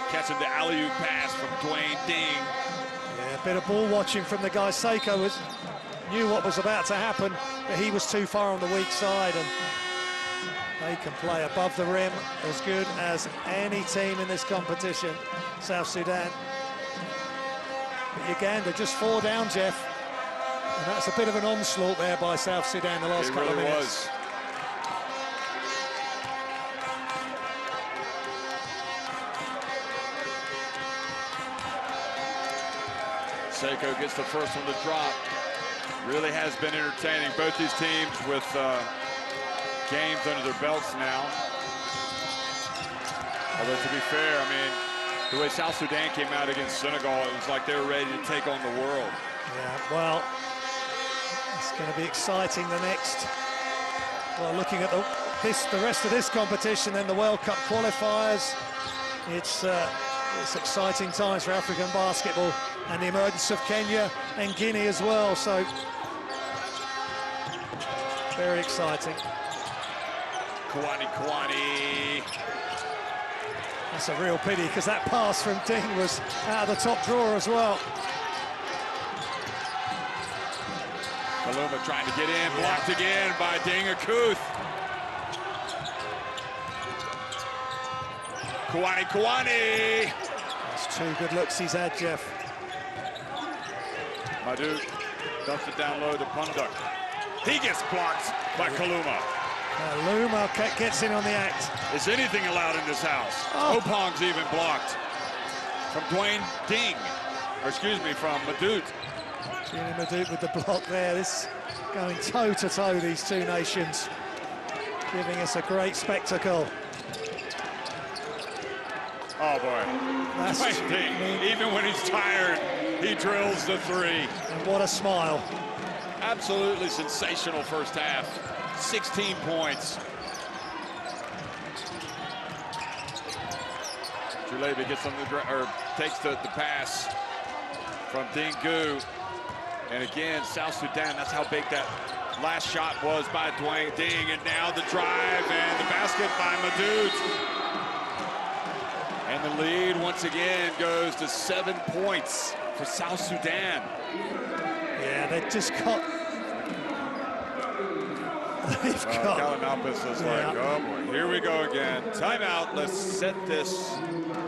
catching the alley-oop pass from Dwayne Ding. Yeah, a bit of ball watching from the guy. Seiko knew what was about to happen, but he was too far on the weak side, and they can play above the rim as good as any team in this competition, South Sudan. But Uganda just 4 down, Jeff. And that's a bit of an onslaught there by South Sudan the last couple of minutes. Was. Seiko gets the first one to drop. Really has been entertaining. Both these teams with games under their belts now. Although, to be fair, I mean, the way South Sudan came out against Senegal, it was like they were ready to take on the world. Yeah, well, it's going to be exciting the next. Well, looking at the rest of this competition, then the World Cup qualifiers, it's exciting times for African basketball, and the emergence of Kenya and Guinea as well. So very exciting. Kwani. That's a real pity, because that pass from Ding was out of the top drawer as well. Kaluma trying to get in, blocked again by Ding Akuth. Kwani. That's 2 good looks he's had, Jeff. Madhu dumps it down low to Punduk. He gets blocked by Kaluma. Luma gets in on the act. Is anything allowed in this house? Opong's even blocked from Dwayne Ding, or excuse me, from Madut. Gini Madut with the block there. This going toe-to-toe, these two nations, giving us a great spectacle. Oh boy, that's Dwayne Ding, even when he's tired, he drills the 3. And what a smile. Absolutely sensational first half. 16 points. Julebe gets on the takes the pass from Dingu. And again, South Sudan, that's how big that last shot was by Dwayne Ding. And now the drive and the basket by Madut. And the lead once again goes to 7 points for South Sudan. Yeah, they just got. Kalinalpis is like, oh boy, here we go again. Timeout, let's set this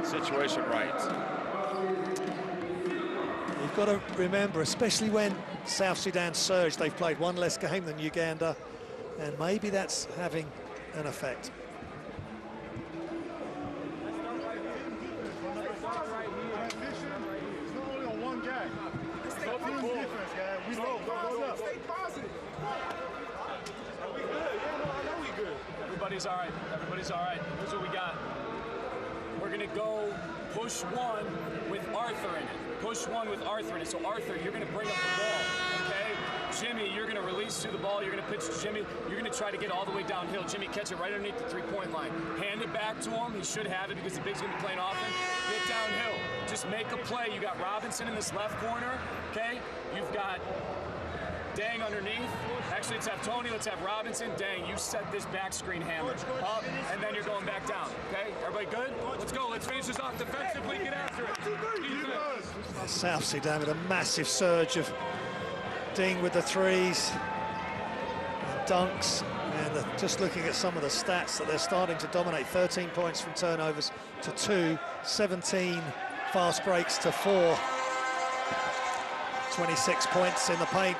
situation right. You've got to remember, especially when South Sudan surged, they've played 1 less game than Uganda, and maybe that's having an effect. Everybody's all right. Everybody's all right. Here's what we got. We're going to go push 1 with Arthur in it. Push 1 with Arthur in it. So, Arthur, you're going to bring up the ball, okay? Jimmy, you're going to release to the ball. You're going to pitch to Jimmy. You're going to try to get all the way downhill. Jimmy, catch it right underneath the 3-point line. Hand it back to him. He should have it because the big's going to be playing offense. Get downhill. Just make a play. You got Robinson in this left corner, okay? You've got Dang underneath. Actually, let's have Tony, let's have Robinson. Dang, you set this back screen hammer up, and then you're going back down, okay? Everybody good? Let's go. Let's finish this off defensively. Get after it. South Sudan with a massive surge of Ding with the 3s and dunks. And just looking at some of the stats that they're starting to dominate. 13 points from turnovers to 2, 17 fast breaks to 4. 26 points in the paint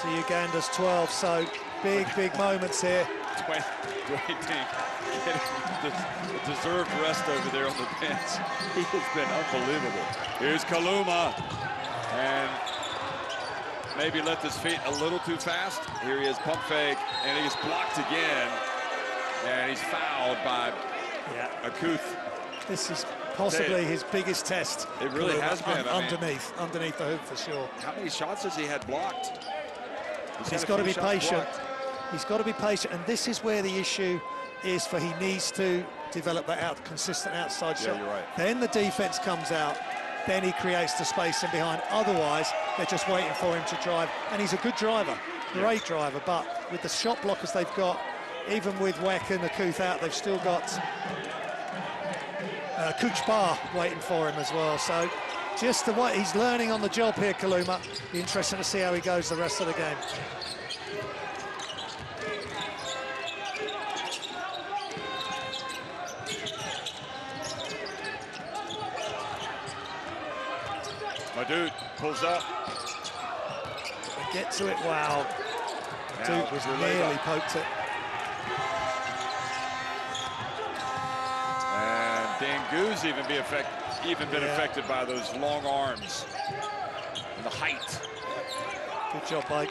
to Uganda's 12, so big moments here. Dwayne Ding getting the deserved rest over there on the bench. He has been unbelievable. Here's Kaluma, and maybe left his feet a little too fast. Here he is, pump fake, and he's blocked again, and he's fouled by Akuth. This is possibly his biggest test. It really has been. Underneath the hoop for sure. How many shots has he had blocked? He's got to be patient. He's got to be patient, and this is where the issue is he needs to develop that consistent outside shot. You're right. Then the defense comes out, then he creates the space in behind. Otherwise, they're just waiting for him to drive. And he's a good driver, great driver, but with the shot blockers they've got, even with Weck and Akuth out, they've still got Coach Barr waiting for him as well. So just the way he's learning on the job here, Kaluma. Be interesting to see how he goes the rest of the game. My dude pulls up. Get to it, wow. Dude was nearly poked it. And Dangu's even been affected by those long arms and the height. Good job by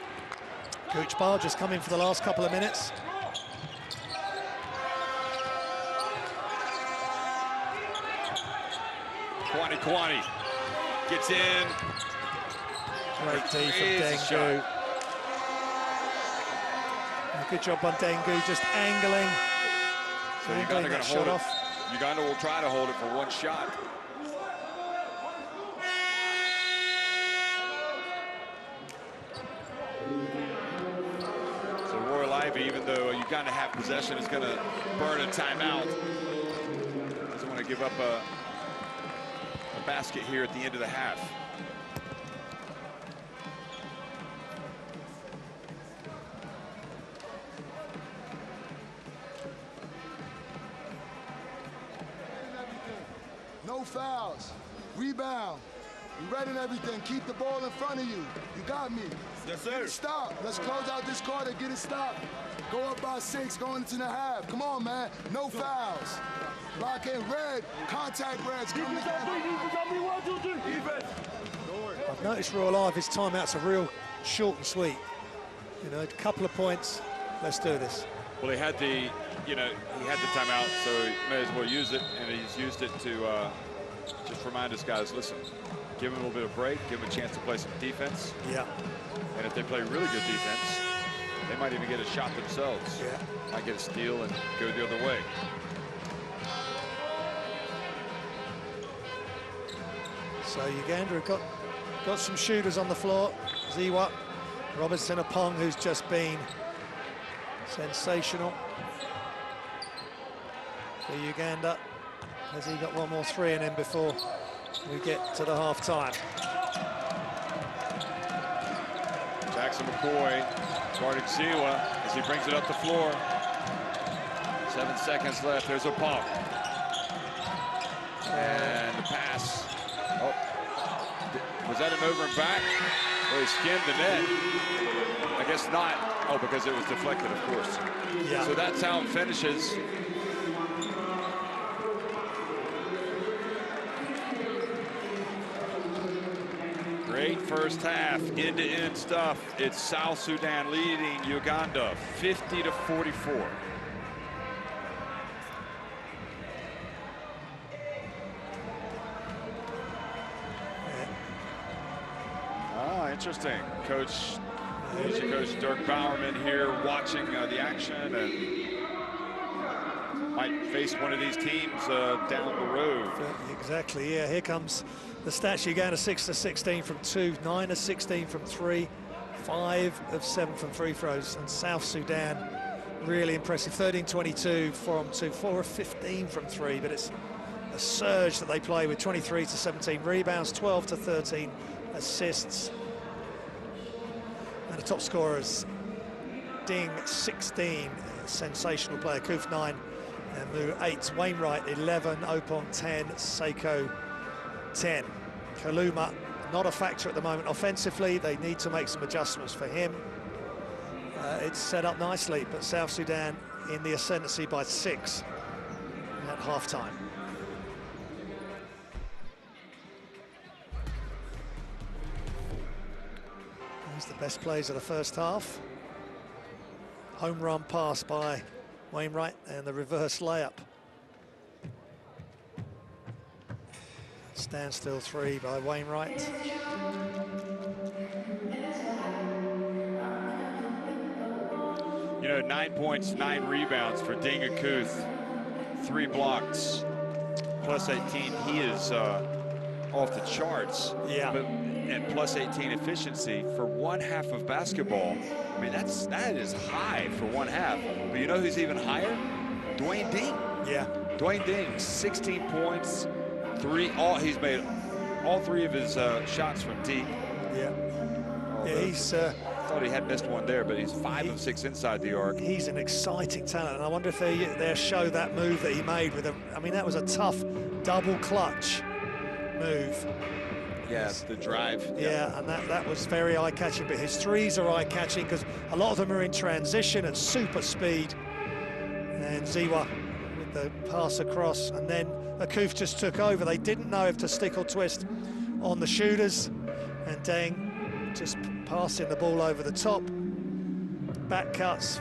Coach Barr, just come in for the last couple of minutes. Kwani gets in. Great D from Dengu. Good job on Dengu, just angling. So Uganda going to hold it. Uganda will try to hold it for one shot. So Royal Ivy, even though Uganda have possession, is going to burn a timeout. Doesn't want to give up a basket here at the end of the half. No fouls. Rebound. You read and everything. Keep the ball in front of you. You got me. Yes, sir. Get it stopped. Let's close out this quarter. Get it stopped. Go up by 6 going into the half. Come on, man. No fouls. Lock in red. Contact reds. Come together. I've noticed Royal Ivy's timeouts are real short and sweet. You know, a couple of points. Let's do this. Well, he had the timeout, so he may as well use it, and he's used it to just remind us guys, listen, give him a little bit of break, give him a chance to play some defense. Yeah. And if they play really good defense, they might even get a shot themselves. Yeah. Might get a steal and go the other way. So Uganda have got some shooters on the floor. Ziwa, Robinson Apong, who's just been sensational for Uganda. Has he got one more three in him before we get to the half-time? Jackson McCoy guarding Ziwa as he brings it up the floor. 7 seconds left. There's a pump. And the pass. Oh, was that an over and back? Well, he skimmed the net. I guess not. Oh, because it was deflected, of course. Yeah. So that's how it finishes. Great first half, end-to-end stuff. It's South Sudan leading Uganda 50-44. Interesting. Coach Dirk Bowerman here watching the action and might face one of these teams down the road. Exactly, yeah. Here comes the stats. Uganda 6-16 from 2, 9-16 from 3, 5 of 7 from free throws. And South Sudan, really impressive. 13-22 from 2, 4 of 15 from 3. But it's a surge that they play with 23-17 rebounds, 12-13 assists. And the top scorers, Ding 16, sensational player, Kuf 9, and Mu 8, Wainwright 11, Opong 10, Seiko 10. Kaluma not a factor at the moment offensively. They need to make some adjustments for him. It's set up nicely, but South Sudan in the ascendancy by 6 at half-time. The best plays of the first half. Home run pass by Wainwright and the reverse layup. Standstill 3 by Wainwright. You know, 9 points, 9 rebounds for Ding Akuth, 3 blocks, plus 18. He is off the charts. Yeah. But at plus 18 efficiency for one half of basketball, I mean, that is high for one half. But you know who's even higher? Dwayne Ding. Yeah. Dwayne Ding, 16 points, he's made all 3 of his shots from deep. Yeah. Although, Yeah, he's thought he had missed one there, but he's 5 of 6 inside the arc. He's an exciting talent, and I wonder if they'll show that move that he made with I mean, that was a tough double clutch move. Yes, the drive. Yeah, and that was very eye-catching, but his threes are eye-catching because a lot of them are in transition at super speed. And Ziwa with the pass across, and then Akuth just took over. They didn't know if to stick or twist on the shooters, and Deng just passing the ball over the top. Back cuts,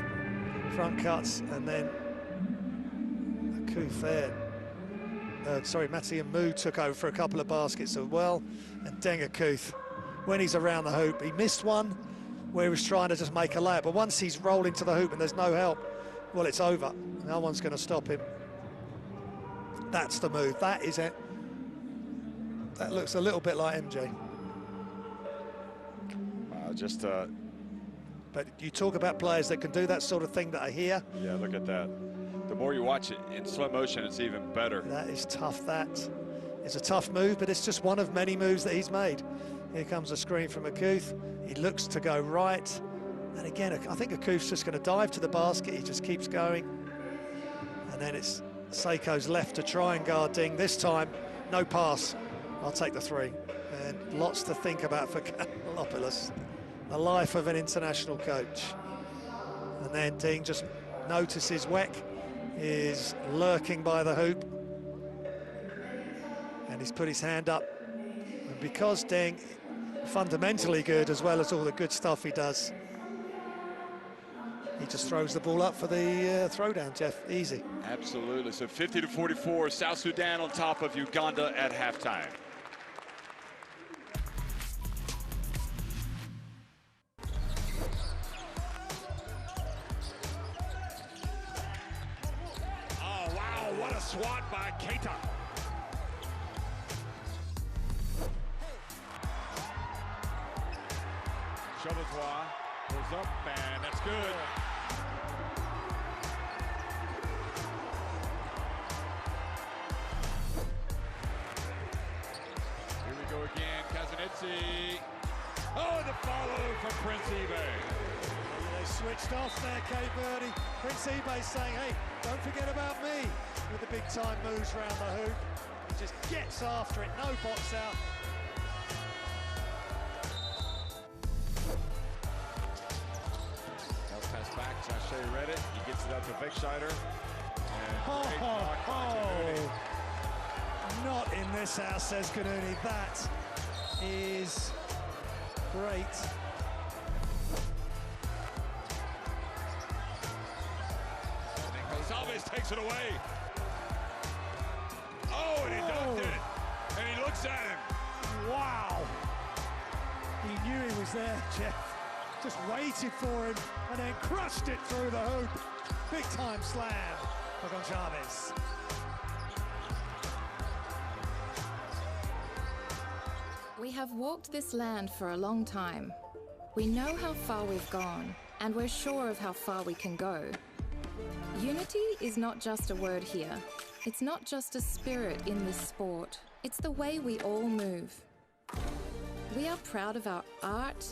front cuts, and then Akuth there. Matty and Mu took over for a couple of baskets as well, and Deng Akuth, when he's around the hoop, he missed one where he was trying to just make a layup, but once he's rolling to the hoop and there's no help, well, it's over. No one's going to stop him. That's the move. That is it. That looks a little bit like MJ. But you talk about players that can do that sort of thing that are here. Yeah, look at that. The more you watch it in slow motion, it's even better. That is tough. That is a tough move, but it's just one of many moves that he's made. Here comes a screen from Akuth. He looks to go right. And again, I think Akuth's just going to dive to the basket. He just keeps going. And then it's Seiko's left to try and guard Ding. This time, no pass. I'll take the 3. And lots to think about for Kalopoulos. The life of an international coach. And then Ding just notices Weck is lurking by the hoop. And he's put his hand up. And because Ding, fundamentally good as well as all the good stuff he does, he just throws the ball up for the throwdown, Jeff. Easy. Absolutely. So 50-44, South Sudan on top of Uganda at halftime. Oh, wow, what a swat by Keita. Chauvotois goes up, and that's good. Here we go again, Kazanitsi. Oh, the follow from Prince Ibeh. They switched off there, Cape Verde. Prince Ibeh saying, hey, don't forget about me, with the big time moves around the hoop. He just gets after it, no box out. Pass back, Sashay read it. He gets it up to Vickscheider. Not in this house, says Kanuni. That is great. Gonzalez takes it away. Oh, and he dunked it. And he looks at him. Wow. He knew he was there, Jeff. Just waited for him and then crushed it through the hoop. Big time slam for Gonzalez. We have walked this land for a long time. We know how far we've gone, and we're sure of how far we can go. Unity is not just a word here. It's not just a spirit in this sport. It's the way we all move. We are proud of our art,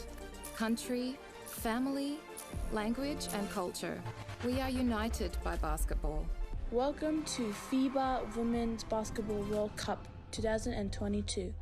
country, family, language, and culture. We are united by basketball. Welcome to FIBA Women's Basketball World Cup 2022.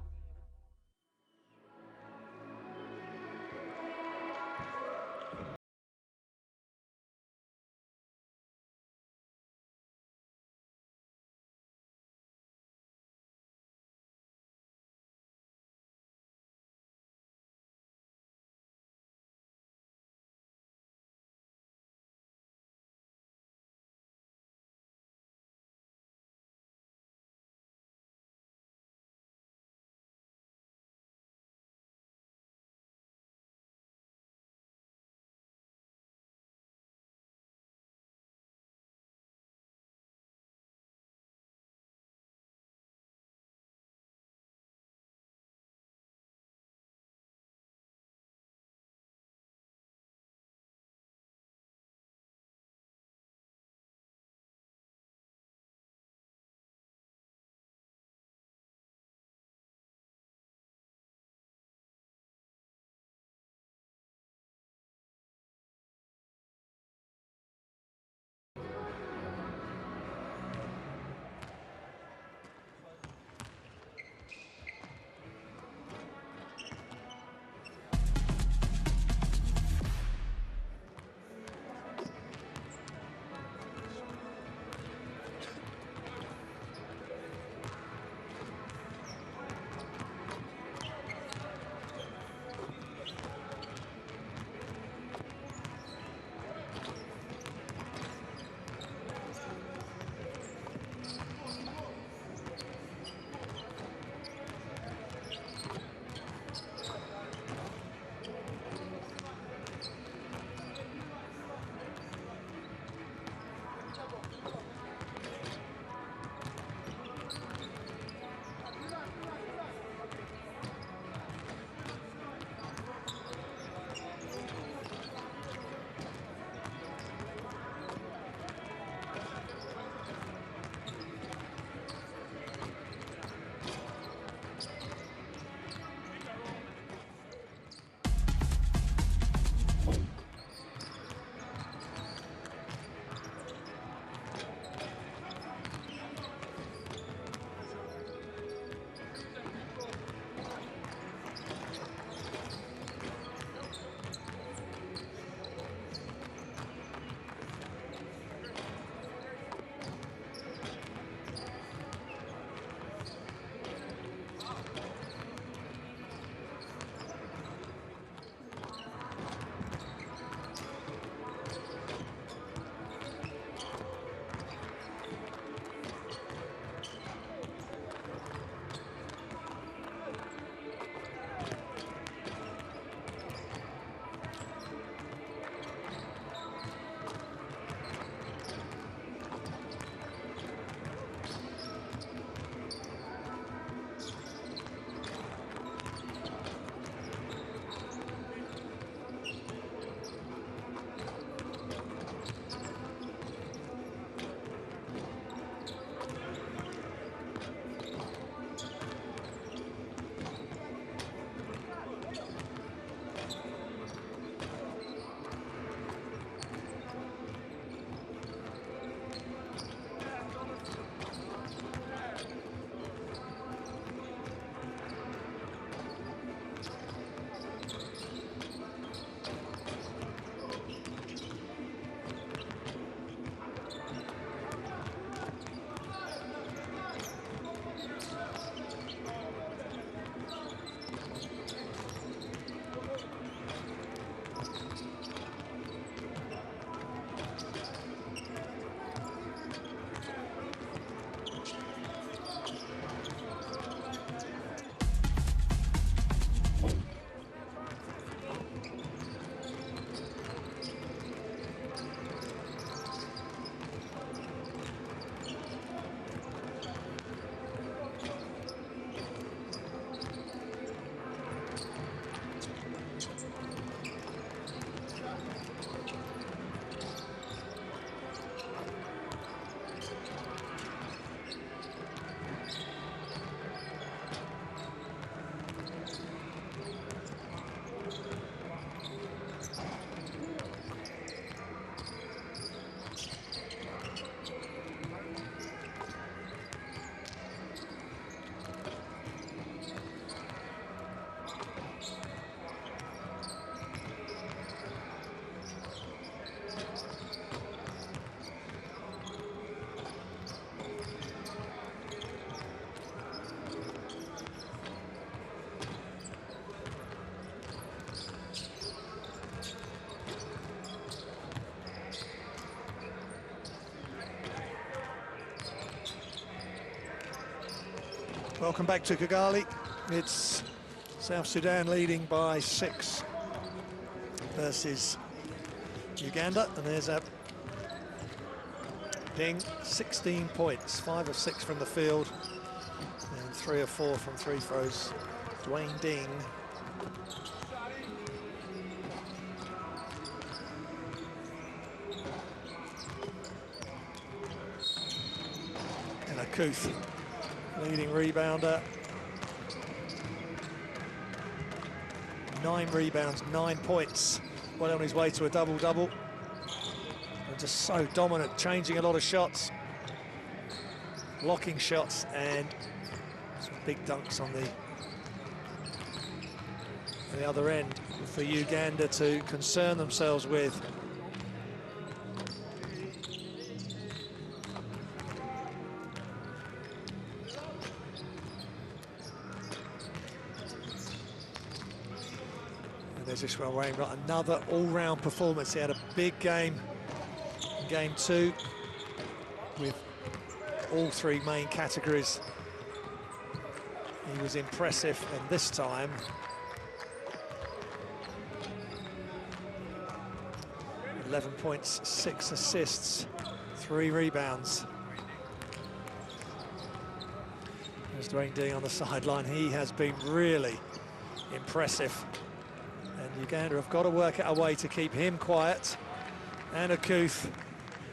Welcome back to Kigali. It's South Sudan leading by 6 versus Uganda, and there's a Ding, 16 points, 5 of 6 from the field, and 3 of 4 from free throws. Dwayne Ding. And Akuth, leading rebounder. 9 rebounds, 9 points. Well on his way to a double-double. And just so dominant, changing a lot of shots. Blocking shots and some big dunks on the other end for Uganda to concern themselves with. There's Ishmael Wainwright, another all-round performance. He had a big game in game 2 with all 3 main categories. He was impressive, and this time 11 points, 6 assists, 3 rebounds. There's Dwayne Ding on the sideline. He has been really impressive. And Uganda have got to work out a way to keep him quiet. And Akuth.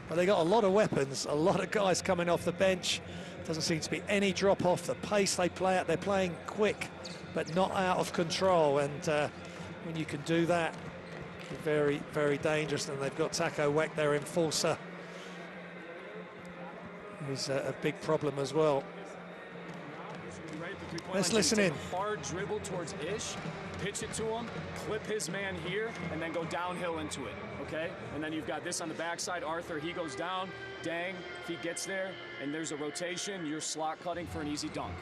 But they got a lot of weapons, a lot of guys coming off the bench. Doesn't seem to be any drop off. The pace they play at, they're playing quick, but not out of control. And when you can do that, you're very, very dangerous. And they've got Taco Weck, their enforcer, who's a big problem as well. Let's listen in. Hard dribble towards Ish, pitch it to him, clip his man here, and then go downhill into it, okay? And then you've got this on the backside. Arthur, he goes down. Dang, if he gets there, and there's a rotation, you're slot cutting for an easy dunk.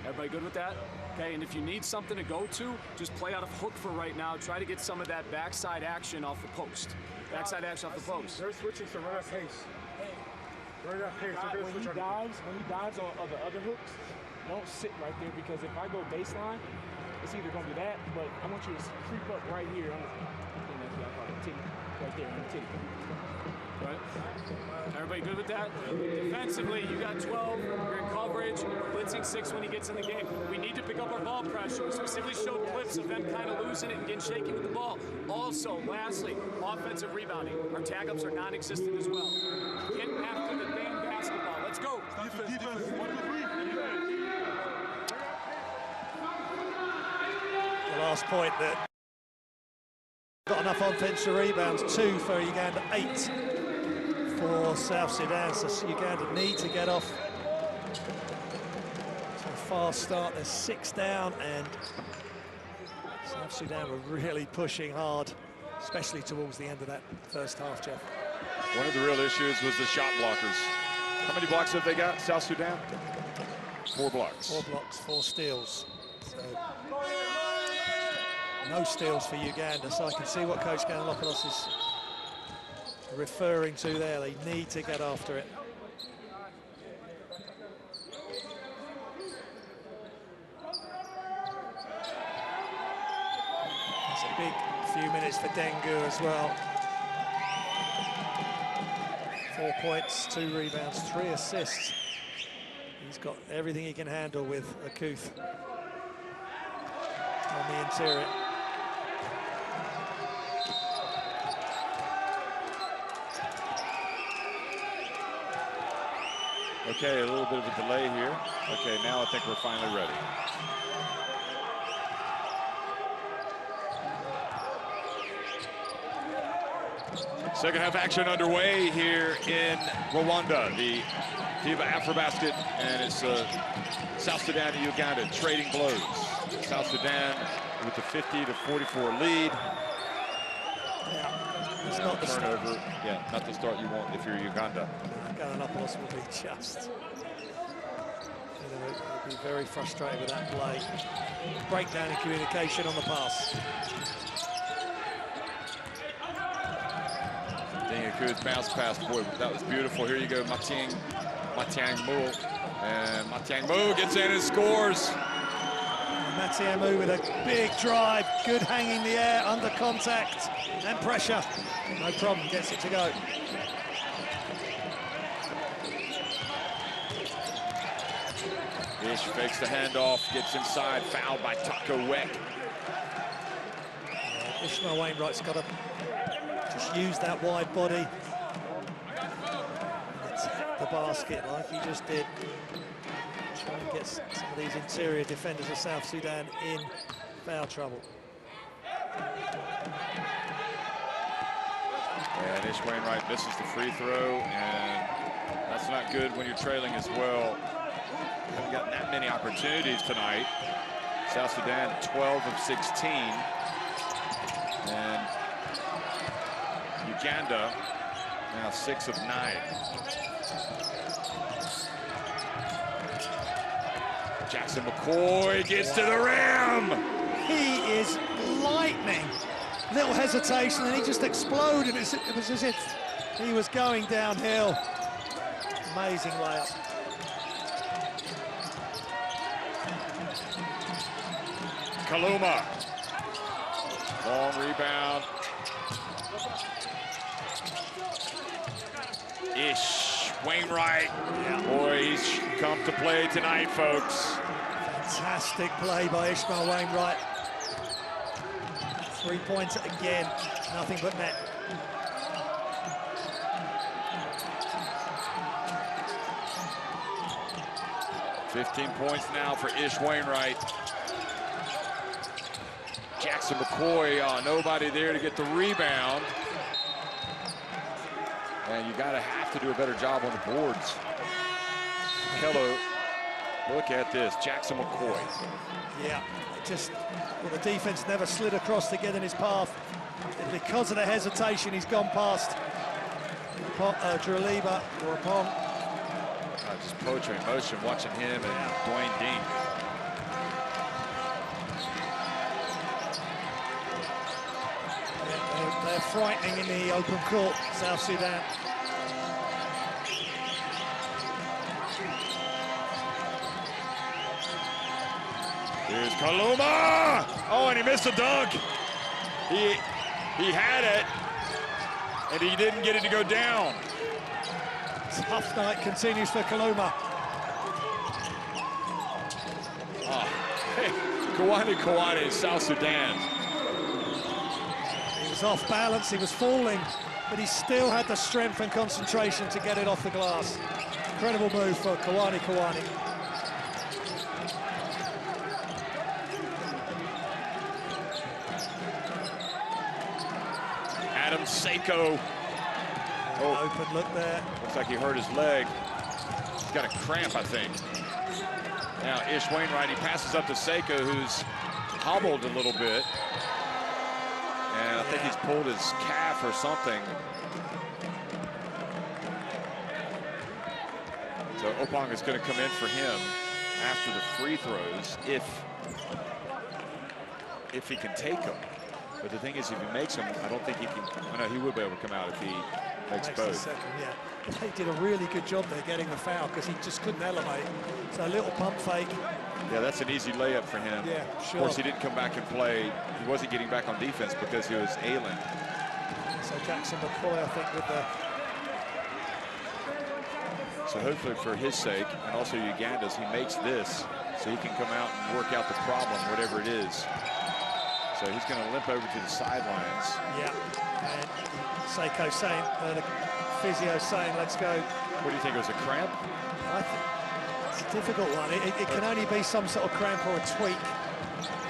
Everybody good with that? Okay, and if you need something to go to, just play out of hook for right now. Try to get some of that backside action off the post. Backside action off the post. They're switching to run at pace. Run at pace. When he dives on the other hooks, don't sit right there, because if I go baseline, it's either going to be that, but I want you to creep up right here on the titty, right there on the titty. Right? Everybody good with that? Defensively, you got 12, you're in coverage, blitzing 6 when he gets in the game. We need to pick up our ball pressure. We specifically showed clips of them kind of losing it and getting shaky with the ball. Also, lastly, offensive rebounding. Our tag-ups are non-existent as well. Get after the damn basketball. Let's go. Defense. 1, 2, 3. The last point that got enough offensive rebounds, 2 for Uganda, 8 for South Sudan. So Uganda need to get off to a fast start. They're 6 down, and South Sudan were really pushing hard, especially towards the end of that first half, Jeff. One of the real issues was the shot blockers. How many blocks have they got, South Sudan? 4 blocks. 4 blocks, 4 steals. So no steals for Uganda, so I can see what Coach Ganalopoulos is referring to there. They need to get after it. It's a big few minutes for Dengu as well. 4 points, 2 rebounds, 3 assists. He's got everything he can handle with Akuth on the interior. Okay, a little bit of a delay here. Okay, now I think we're finally ready. Second half action underway here in Rwanda, the FIBA AfroBasket, and it's South Sudan and Uganda trading blows. South Sudan with the 50-44 lead. Yeah, it's not the turnover. Yeah, not the start you want if you're Uganda. Ganalopoulos will be just, he'll be very frustrated with that play. Breakdown in communication on the pass. Ding Akuth bounce pass, boy, that was beautiful. Here you go, Mating. Matiangmu. And Matiangmu gets in and scores. Matiangmu with a big drive, good hanging the air, under contact and pressure. No problem, gets it to go. Ish fakes the handoff, gets inside, fouled by Taco Weck. Ishmael Wainwright's got to just use that wide body. Get the basket like he just did. Try and get some of these interior defenders of South Sudan in foul trouble. And Ish Wainwright misses the free throw, and that's not good when you're trailing as well. Haven't gotten that many opportunities tonight. South Sudan 12 of 16. And Uganda now 6 of 9. Jackson McCoy gets to the rim. He is lightning. Little hesitation and he just exploded. It was as if he was going downhill. Amazing layup. Kaluma. Long rebound. Ish Wainwright. Yeah. Boy, he's come to play tonight, folks. Fantastic play by Ishmael Wainwright. Three-pointer again, nothing but net. $15 points now for Ish Wainwright. Jackson McCoy, nobody there to get the rebound. And you have to do a better job on the boards. Hello, look at this, Jackson McCoy. Yeah, the defense never slid across to get in his path. And because of the hesitation, he's gone past Draliba or Pong. Just poetry in motion, watching him and Dwayne Dean. They're frightening in the open court, South Sudan. Here's Kaluma! Oh, and he missed a dunk. He had it, and he didn't get it to go down. Tough night continues for Kaluma. Hey, Kawani in South Sudan. He was off balance, he was falling, but he still had the strength and concentration to get it off the glass. Incredible move for Kawani. Adam Seiko. Open look there. Looks like he hurt his leg. He's got a cramp, I think. Now Ish Wainwright, he passes up to Seiko, who's hobbled a little bit. And I think he's pulled his calf or something. So Opong is going to come in for him after the free throws if he can take them. But the thing is, if he makes them, I don't think he can. I know he would be able to come out if he makes both. Second, yeah. They did a really good job there getting the foul because he just couldn't elevate. So a little pump fake. Yeah, that's an easy layup for him. Yeah, sure. Of course, he didn't come back and play. He wasn't getting back on defense because he was ailing. So Jackson McCoy, I think, with the... So hopefully for his sake, and also Uganda's, he makes this so he can come out and work out the problem, whatever it is. So he's going to limp over to the sidelines. Yeah, and Seiko saying, the physio saying, let's go. What do you think, it was a cramp? I think it's a difficult one. It can only be some sort of cramp or a tweak.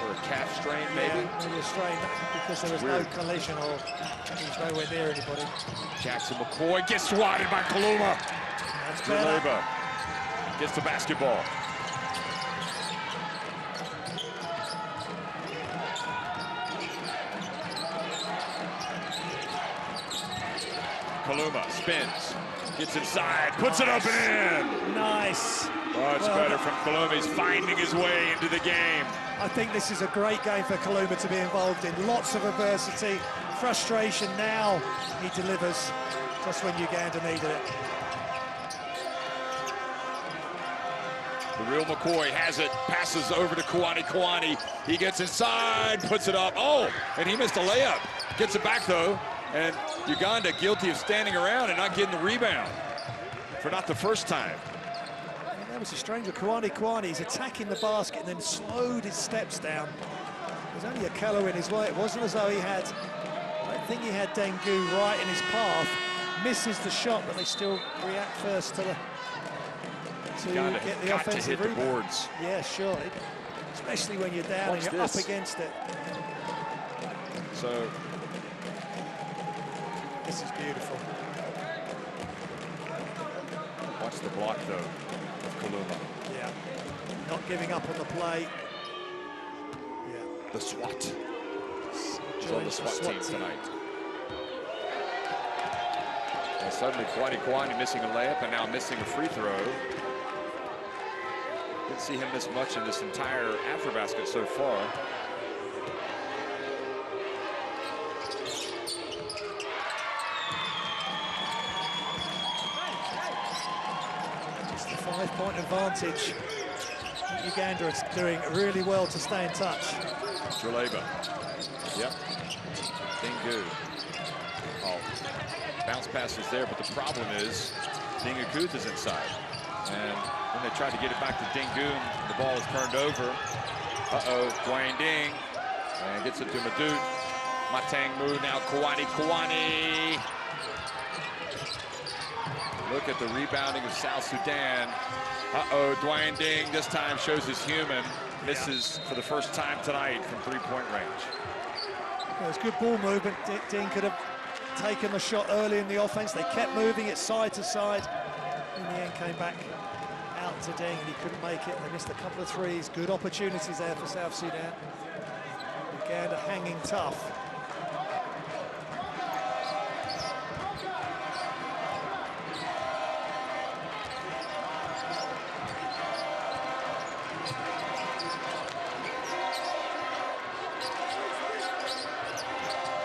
Or a calf strain, maybe? Yeah, maybe a strain, because there was no collision or he's nowhere near anybody. Jackson McCoy gets swatted by Kaluma. That's better. Gets the basketball. Kaluma spins, gets inside, puts it up and in. Nice. Much better from Kaluma. He's finding his way into the game. I think this is a great game for Kaluma to be involved in. Lots of adversity, frustration. Now he delivers just when Uganda needed it. The real McCoy has it, passes over to Kawani. He gets inside, puts it up. Oh, and he missed a layup. Gets it back, though. And Uganda guilty of standing around and not getting the rebound for not the first time. And that was a strange one. Kawani, he's attacking the basket and then slowed his steps down. There's only a Kello in his way. It wasn't as though he had, I think he had Dengu right in his path. Misses the shot, but they still react first to get the offensive rebound. The boards. Yeah, sure. Especially when you're down and you're up against it. So this is beautiful. Watch the block, though, of Kaluma. Yeah, not giving up on the play. Yeah. The SWAT. He's on the SWAT team tonight. And suddenly, Kawani missing a layup and now missing a free throw. Didn't see him miss much in this entire AfroBasket so far. Just a 5-point advantage. Uganda is doing really well to stay in touch. Jaleba. Yep. Dengu. Oh. Bounce pass is there, but the problem is Dingakuth is inside. And when they tried to get it back to Dengu, the ball is turned over. Uh-oh, Dwayne Ding. And gets it to Madut. Matang Mu, now Kawani. Look at the rebounding of South Sudan. Uh-oh, Dwayne Ding this time shows his human. Misses for the first time tonight from 3-point range. Well, it's good ball movement. Ding could have taken the shot early in the offense. They kept moving it side to side. In the end, came back out to Ding, and he couldn't make it. They missed a couple of threes. Good opportunities there for South Sudan. Uganda hanging tough.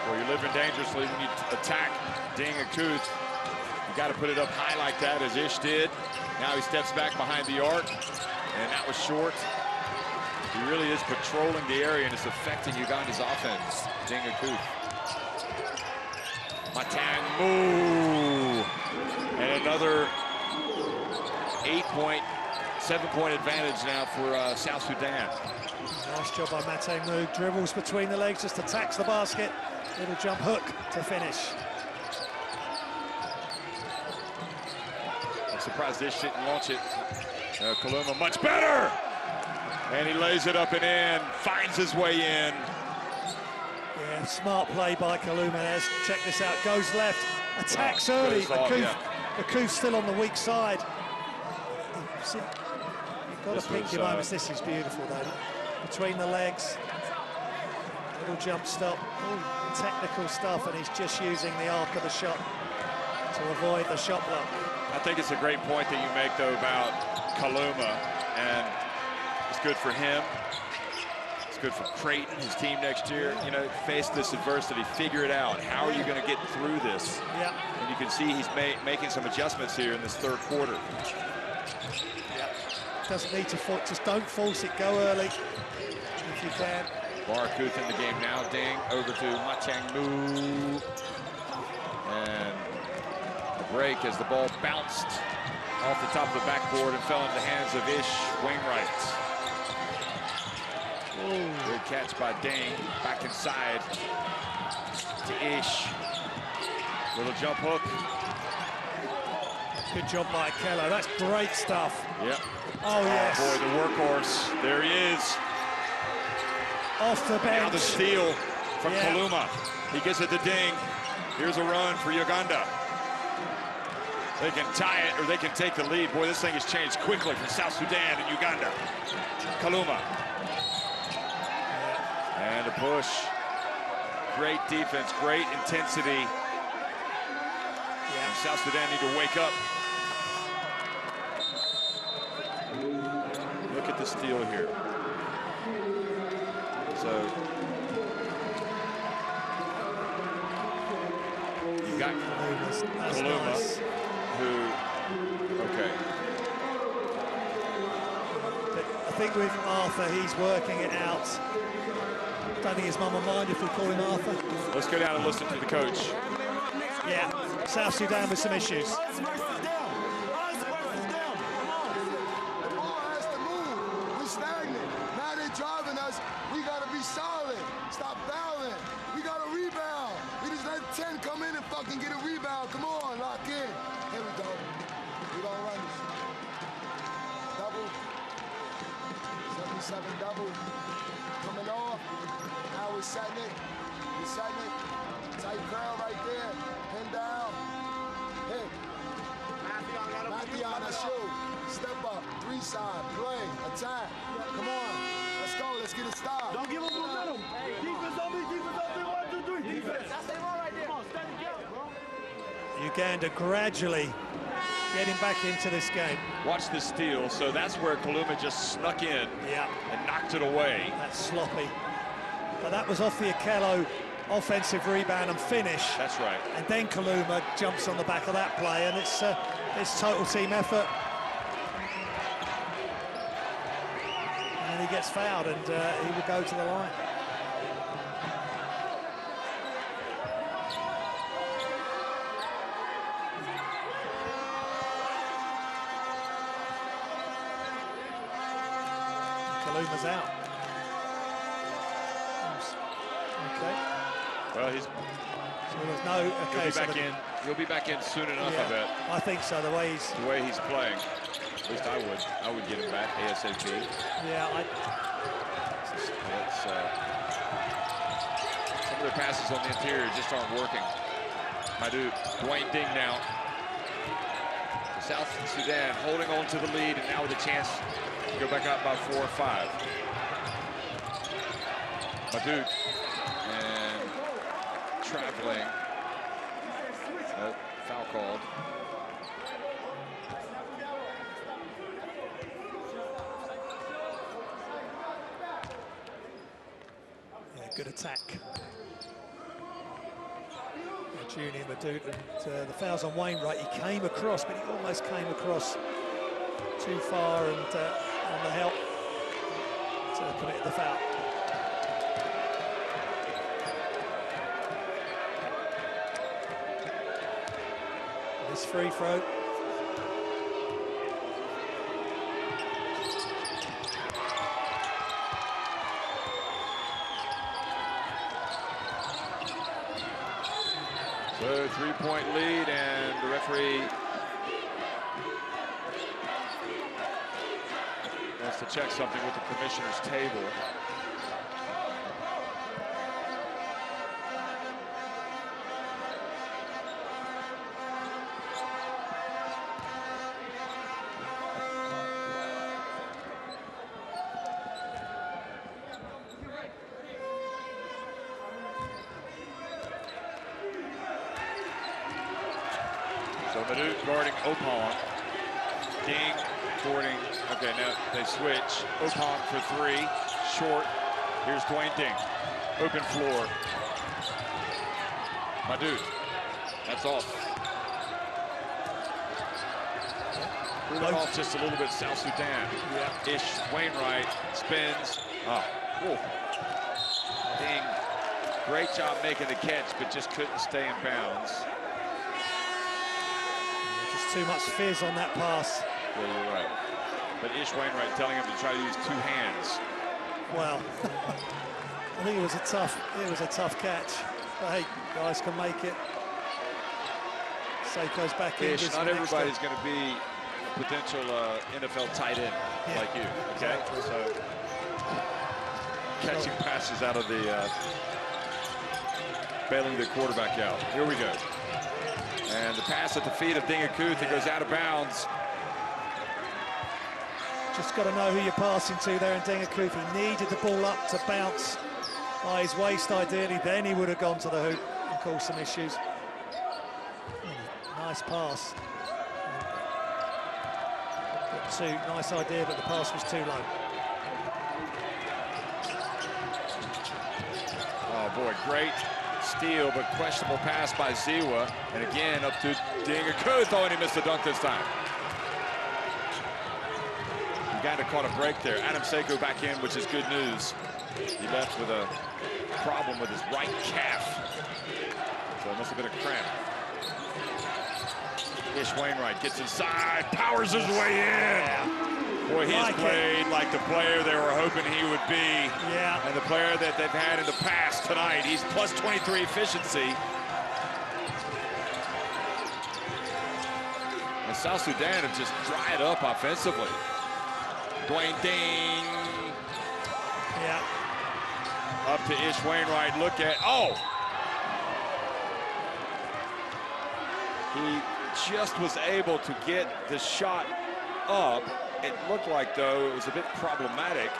Well, you're living dangerously when you attack Dingakuth. You got to put it up high like that, as Ish did. Now he steps back behind the arc, and that was short. He really is patrolling the area, and it's affecting Uganda's offense. Dingakuth. Matang Mu. And another 7-point advantage now for South Sudan. Nice job by Matang Mu. Dribbles between the legs, just attacks the basket. Little jump hook to finish. I'm surprised Ish didn't launch it. Kaluma much better! And he lays it up and in, finds his way in. Yeah, smart play by Kaluma there. Check this out, goes left, attacks early. Akuth's still on the weak side. You've got to pick your moments. This is beautiful, though. Between the legs, little jump stop, technical stuff, and he's just using the arc of the shot to avoid the shot block. I think it's a great point that you make, though, about Kaluma, and it's good for him. It's good for Creighton, his team next year. You know, face this adversity, figure it out. How are you going to get through this? Yeah. And you can see he's making some adjustments here in this third quarter. Yeah. Doesn't need to force, just don't force it, go early if you can. Barakuth in the game now. Ding over to Matang Mu. And a break as the ball bounced off the top of the backboard and fell into the hands of Ish Wainwright. Good catch by Ding. Back inside to Ish. Little jump hook. Good job by Kello. That's great stuff. Yep. Oh, yes. Oh, boy, the workhorse. There he is. Off the bench. Now the steal from Kaluma. He gets it to Ding. Here's a run for Uganda. They can tie it or they can take the lead. Boy, this thing has changed quickly from South Sudan and Uganda. Kaluma. And a push. Great defense, great intensity. And South Sudan need to wake up. Look at the steal here. So you got Kaluma, who, okay. think with Arthur, he's working it out. Don't think his mum will mind if we call him Arthur. Let's go down and listen to the coach. Yeah, South Sudan with some issues. The ball has to move. We're stagnant. Now they're driving us. We got to be solid. Stop fouling. We got to rebound. We just let 10 come in and fucking get a rebound. Come on, lock in. Here we go. We're going to run this. Double. 77 double. Coming off. Now we're setting it. We're setting it. Tight curl right there. Pin down. Hit. Mattheon, that's you. Step up. 3 side. Play. Attack. Come on. Let's go. Let's get it stopped. Don't give up momentum. Defense on me. Defense on me. 1, 2, 3. Defense. That's the one right there. Come on, stand together, bro. Uganda gradually getting back into this game. Watch the steal. So that's where Kaluma just snuck in and knocked it away. That's sloppy. But that was off the Okello offensive rebound and finish. That's right. And then Kaluma jumps on the back of that play, and it's total team effort. And he gets fouled, and he will go to the line. Kaluma's out. Okay. Well, he's. So there's no. Okay, He'll be back in. He'll be back in soon enough. Yeah, I bet. I think so. The way he's playing. At least I would get him back ASAP. Yeah, some of the passes on the interior just aren't working. Madou, Dwayne Ding now. South Sudan holding on to the lead, and now with a chance to go back up by 4 or 5. Madou and traveling. Foul called. Yeah, good attack. Junior Madut, and the fouls on Wainwright. He came across, but he almost came across too far and on the help to commit the foul. This free throw. So 3-point lead, and the referee wants to check something with the commissioner's table. So Madut guarding Opong. Ding guarding. Okay, now they switch. Opong for 3. Short. Here's Dwayne Ding. Open floor. Madut. That's off. Moving off just a little bit. South Sudan. Yeah. Ish. Wainwright spins. Oh. Whoa. Ding. Great job making the catch, but just couldn't stay in bounds. Too much fizz on that pass. Yeah, you're right. But Ish Wainwright telling him to try to use 2 hands. Well, I think it was a tough catch. But hey, guys can make it. Seiko's back in. Ish, not everybody's going to be a potential NFL tight end like you, okay? Exactly. So catching passes out of the bailing the quarterback out. Here we go. And the pass at the feet of Dingakuth, it goes out of bounds. Just got to know who you're passing to there in Dingakuth. He needed the ball up to bounce by his waist, ideally. Then he would have gone to the hoop and caused some issues. Nice pass. Nice idea, but the pass was too low. Oh, boy, great steal, but questionable pass by Ziwa. And again, up to Dingakuth. Oh, and he missed the dunk this time. Uganda caught a break there. Adam Seiko back in, which is good news. He left with a problem with his right calf. So it must have been a cramp. Ish Wainwright gets inside, powers his way in. Boy, he's played like the player they were hoping he would be. Yeah. And the player that they've had in the past tonight. He's plus 23 efficiency. And South Sudan have just dried up offensively. Dwayne Ding. Yeah. Up to Ish Wainwright. Look at, he just was able to get the shot up. It looked like, though, it was a bit problematic.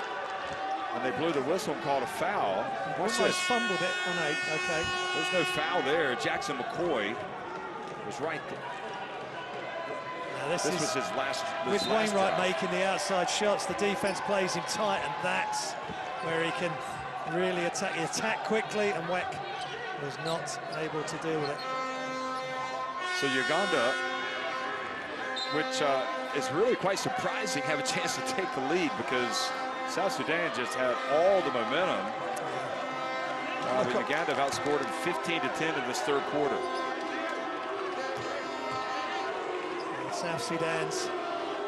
And they blew the whistle and called a foul. What's this? Fumbled it. Oh, no, okay. There's no foul there. Jackson McCoy was right there. Now this was his last. With Wainwright making the outside shots, the defense plays him tight, and that's where he can really attack. He attacked quickly, and Weck was not able to deal with it. So Uganda, which is really quite surprising, have a chance to take the lead because South Sudan just had all the momentum. But Uganda have outscored them 15-10 in this third quarter. South Sudan's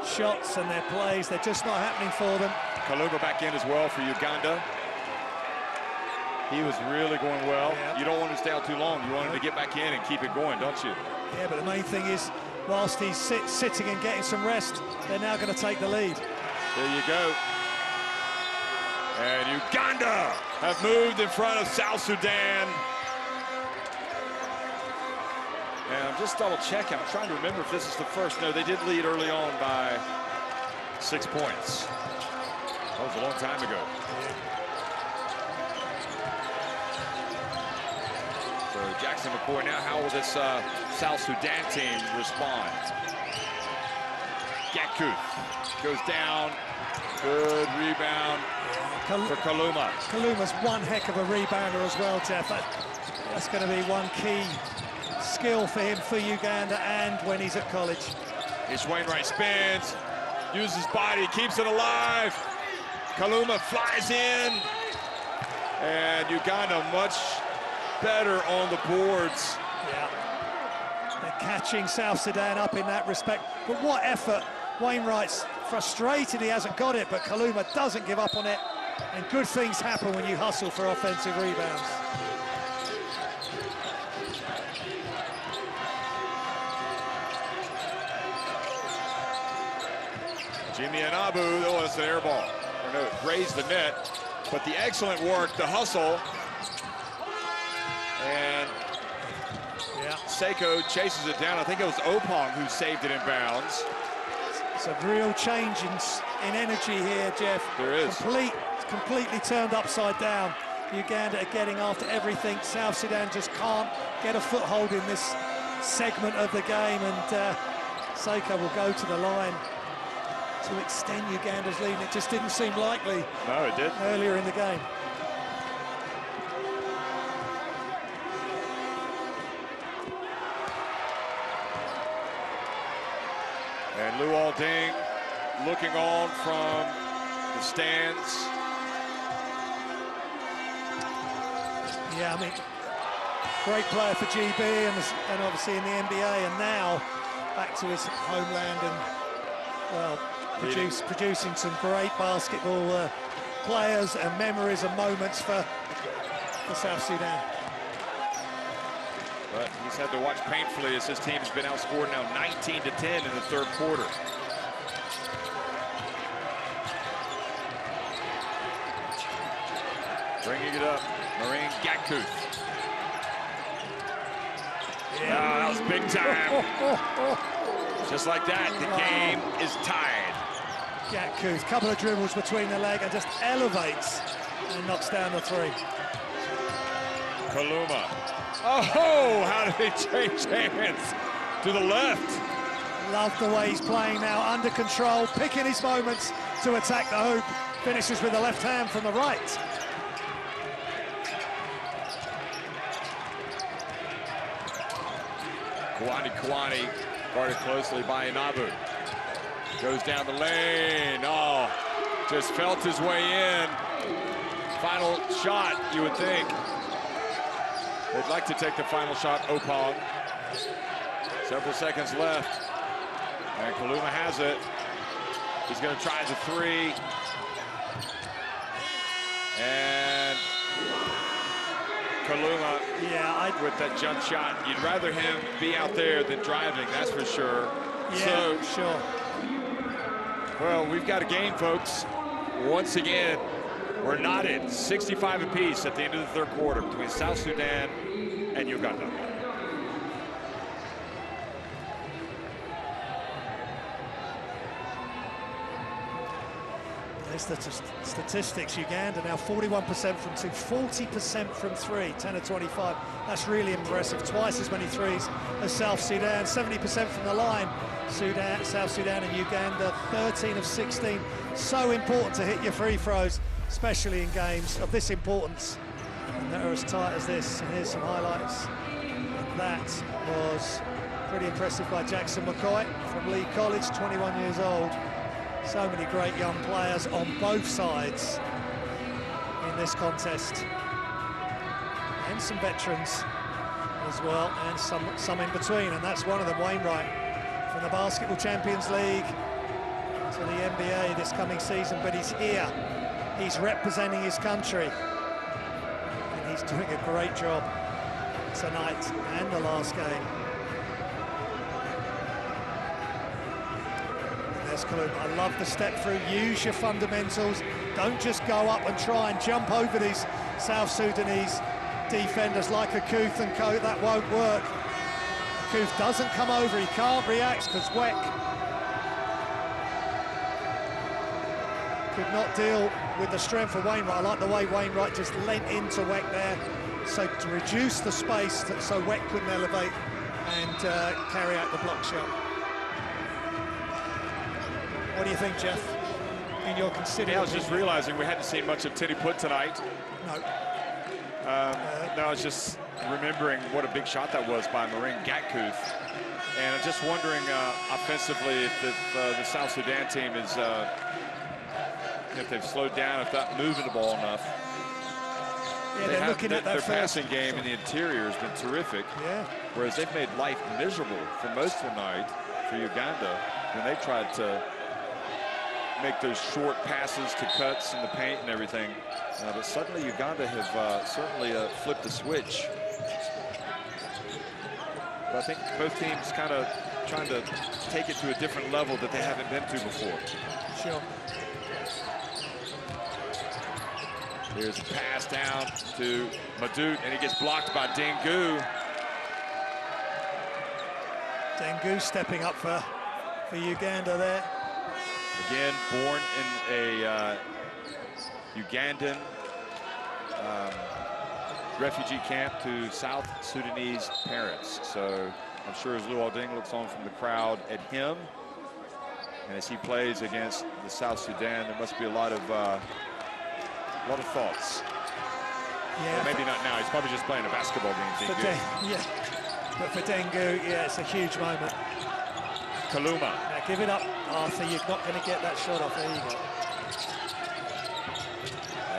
shots and their plays, they're just not happening for them. Kaluma back in as well for Uganda. He was really going well. Yeah. You don't want him to stay out too long. You want him to get back in and keep it going, don't you? Yeah, but the main thing is, whilst he's sitting and getting some rest, they're now going to take the lead. There you go. And Uganda have moved in front of South Sudan. And I'm just double checking. I'm trying to remember if this is the first. No, they did lead early on by 6 points. That was a long time ago. So Jackson McCoy, now how will this South Sudan team respond? Gakuth goes down. Good rebound for Kaluma. Kaluma's one heck of a rebounder as well, Jeff. That's going to be one key skill for him for Uganda and when he's at college. Ish Wainwright spins, uses his body, keeps it alive. Kaluma flies in. And Uganda much better on the boards. Yeah. They're catching South Sudan up in that respect. But what effort. Wainwright's frustrated he hasn't got it, but Kaluma doesn't give up on it. And good things happen when you hustle for offensive rebounds. Jimmy Anabu, that was an air ball. Or no, it grazed the net. But the excellent work, the hustle. And Seiko chases it down. I think it was Opong who saved it in bounds. It's a real change in energy here, Jeff. There is. Completely turned upside down. Uganda are getting after everything. South Sudan just can't get a foothold in this segment of the game, and Seiko will go to the line to extend Uganda's lead. It just didn't seem likely. No, it didn't. Earlier in the game. And Luol Deng looking on from the stands. Yeah, I mean, great player for GB and obviously in the NBA, and now back to his homeland and, well, producing some great basketball players and memories and moments for South Sudan. But he's had to watch painfully as his team has been outscored now 19-10 in the third quarter. Bringing it up, Marine Gakuth. Yeah, that was big time. Just like that, the game is tied. Gakuth, couple of dribbles between the leg and just elevates and knocks down the three. Kaluma. Oh, how did he change hands? To the left. Love the way he's playing now, under control, picking his moments to attack the hoop. Finishes with the left hand from the right. Kwani guarded closely by Inabu. Goes down the lane. Oh, just felt his way in. Final shot, you would think. They'd like to take the final shot, Opong. Several seconds left. And Kaluma has it. He's going to try the three. And Kaluma, with that jump shot. You'd rather him be out there than driving, that's for sure. Yeah, sure. Well, we've got a game, folks. Once again, we're knotted 65 apiece at the end of the third quarter between South Sudan and Uganda. There's the statistics. Uganda now 41% from two, 40% from three, 10 of 25. That's really impressive. Twice as many threes as South Sudan, 70% from the line. South Sudan and Uganda, 13 of 16. So important to hit your free throws, especially in games of this importance and that are as tight as this. And here's some highlights. And that was pretty impressive by Jackson McCoy from Lee College, 21 years old. So many great young players on both sides in this contest. And some veterans as well, and some in between, and that's one of them, Wainwright, from the Basketball Champions League to the NBA this coming season, but he's here. He's representing his country, and he's doing a great job tonight and the last game. I love the step through. Use your fundamentals. Don't just go up and try and jump over these South Sudanese defenders like Akuth and Co. That won't work. Akuth doesn't come over. He can't react because Weck could not deal with the strength of Wainwright. I like the way Wainwright just leant into Weck there, so to reduce the space so Weck couldn't elevate and carry out the block shot. What do you think, Jeff, in your consideration? Yeah, I was just realizing we hadn't seen much of Teddy Put tonight. No. No, I was just remembering what a big shot that was by Marin Gatkuth. And I'm just wondering offensively if the South Sudan team is, if they've slowed down, if not moving the ball enough. Yeah, they're looking at their passing game in the interior has been terrific. Yeah. Whereas they've made life miserable for most of the night for Uganda when they tried to make those short passes to cuts in the paint and everything. But suddenly Uganda have certainly flipped the switch. But I think both teams kind of trying to take it to a different level that they haven't been to before. Sure. Here's a pass down to Madut, and he gets blocked by Dengu. Dengu stepping up for Uganda there. Again, born in a Ugandan refugee camp to South Sudanese parents. So I'm sure as Lou Alding looks on from the crowd at him, and as he plays against the South Sudan, there must be a lot of thoughts. Yeah. Well, maybe not now. He's probably just playing a basketball game. Yeah. But for Dengu, yeah, it's a huge moment. Kaluma. Now give it up, Arthur. You're not going to get that shot off. There you go.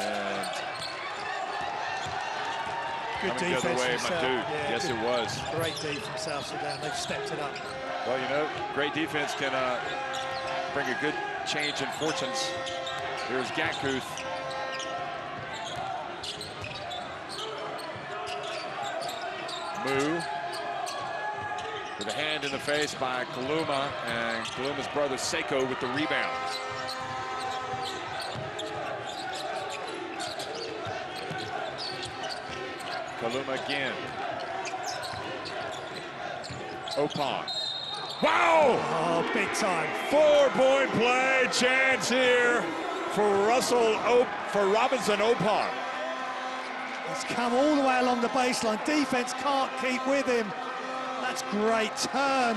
And good defense the other way, from South. Yeah, yes, it was. Great defense from South Sudan. They've stepped it up. Well, you know, great defense can bring a good change in fortunes. Here's Gatkuth. Moo. With a hand in the face by Kaluma, and Kaluma's brother Seiko with the rebound. Kaluma again. Opong. Wow! Oh, big time. 4-point play chance here for Robinson Opong. He's come all the way along the baseline. Defense can't keep with him. That's great turn.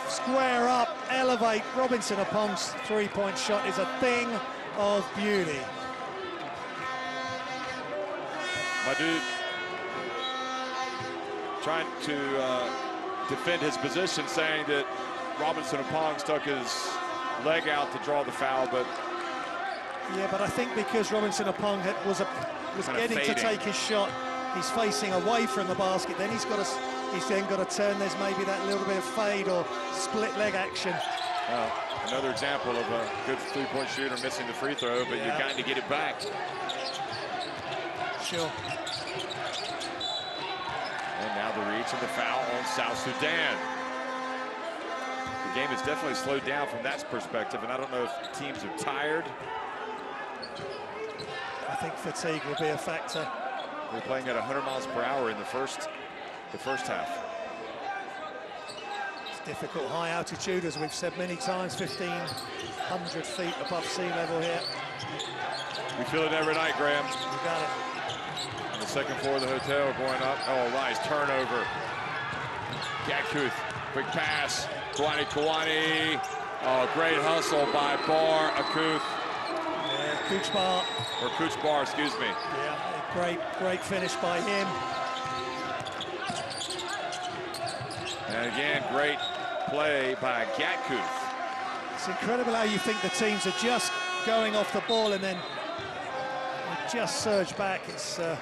Square up, elevate. Robinson Opong's three-point shot is a thing of beauty. Madut trying to defend his position, saying that Robinson Apong stuck his leg out to draw the foul, but yeah, but I think because Robinson Apong was getting to take his shot, he's facing away from the basket. Then he's then got to turn. There's maybe that little bit of fade or split leg action. Another example of a good three-point shooter missing the free throw, but you've got to get it back. Sure. And now the reach and the foul on South Sudan. The game has definitely slowed down from that perspective, and I don't know if teams are tired. I think fatigue will be a factor. We're playing at 100 miles per hour in the first half. It's difficult, high altitude, as we've said many times, 1,500 feet above sea level here. We feel it every night, Graham. You got it. On the second floor of the hotel, going up. Oh, Rice, turnover. Gakuth, quick pass. Kawani. Oh, great hustle by Bar Akuth. Yeah, Cooch Bar. Or Cooch Bar, excuse me. Yeah, great finish by him. And again, great play by Gakuth. It's incredible how you think the teams are just going off the ball and then they just surge back. It's and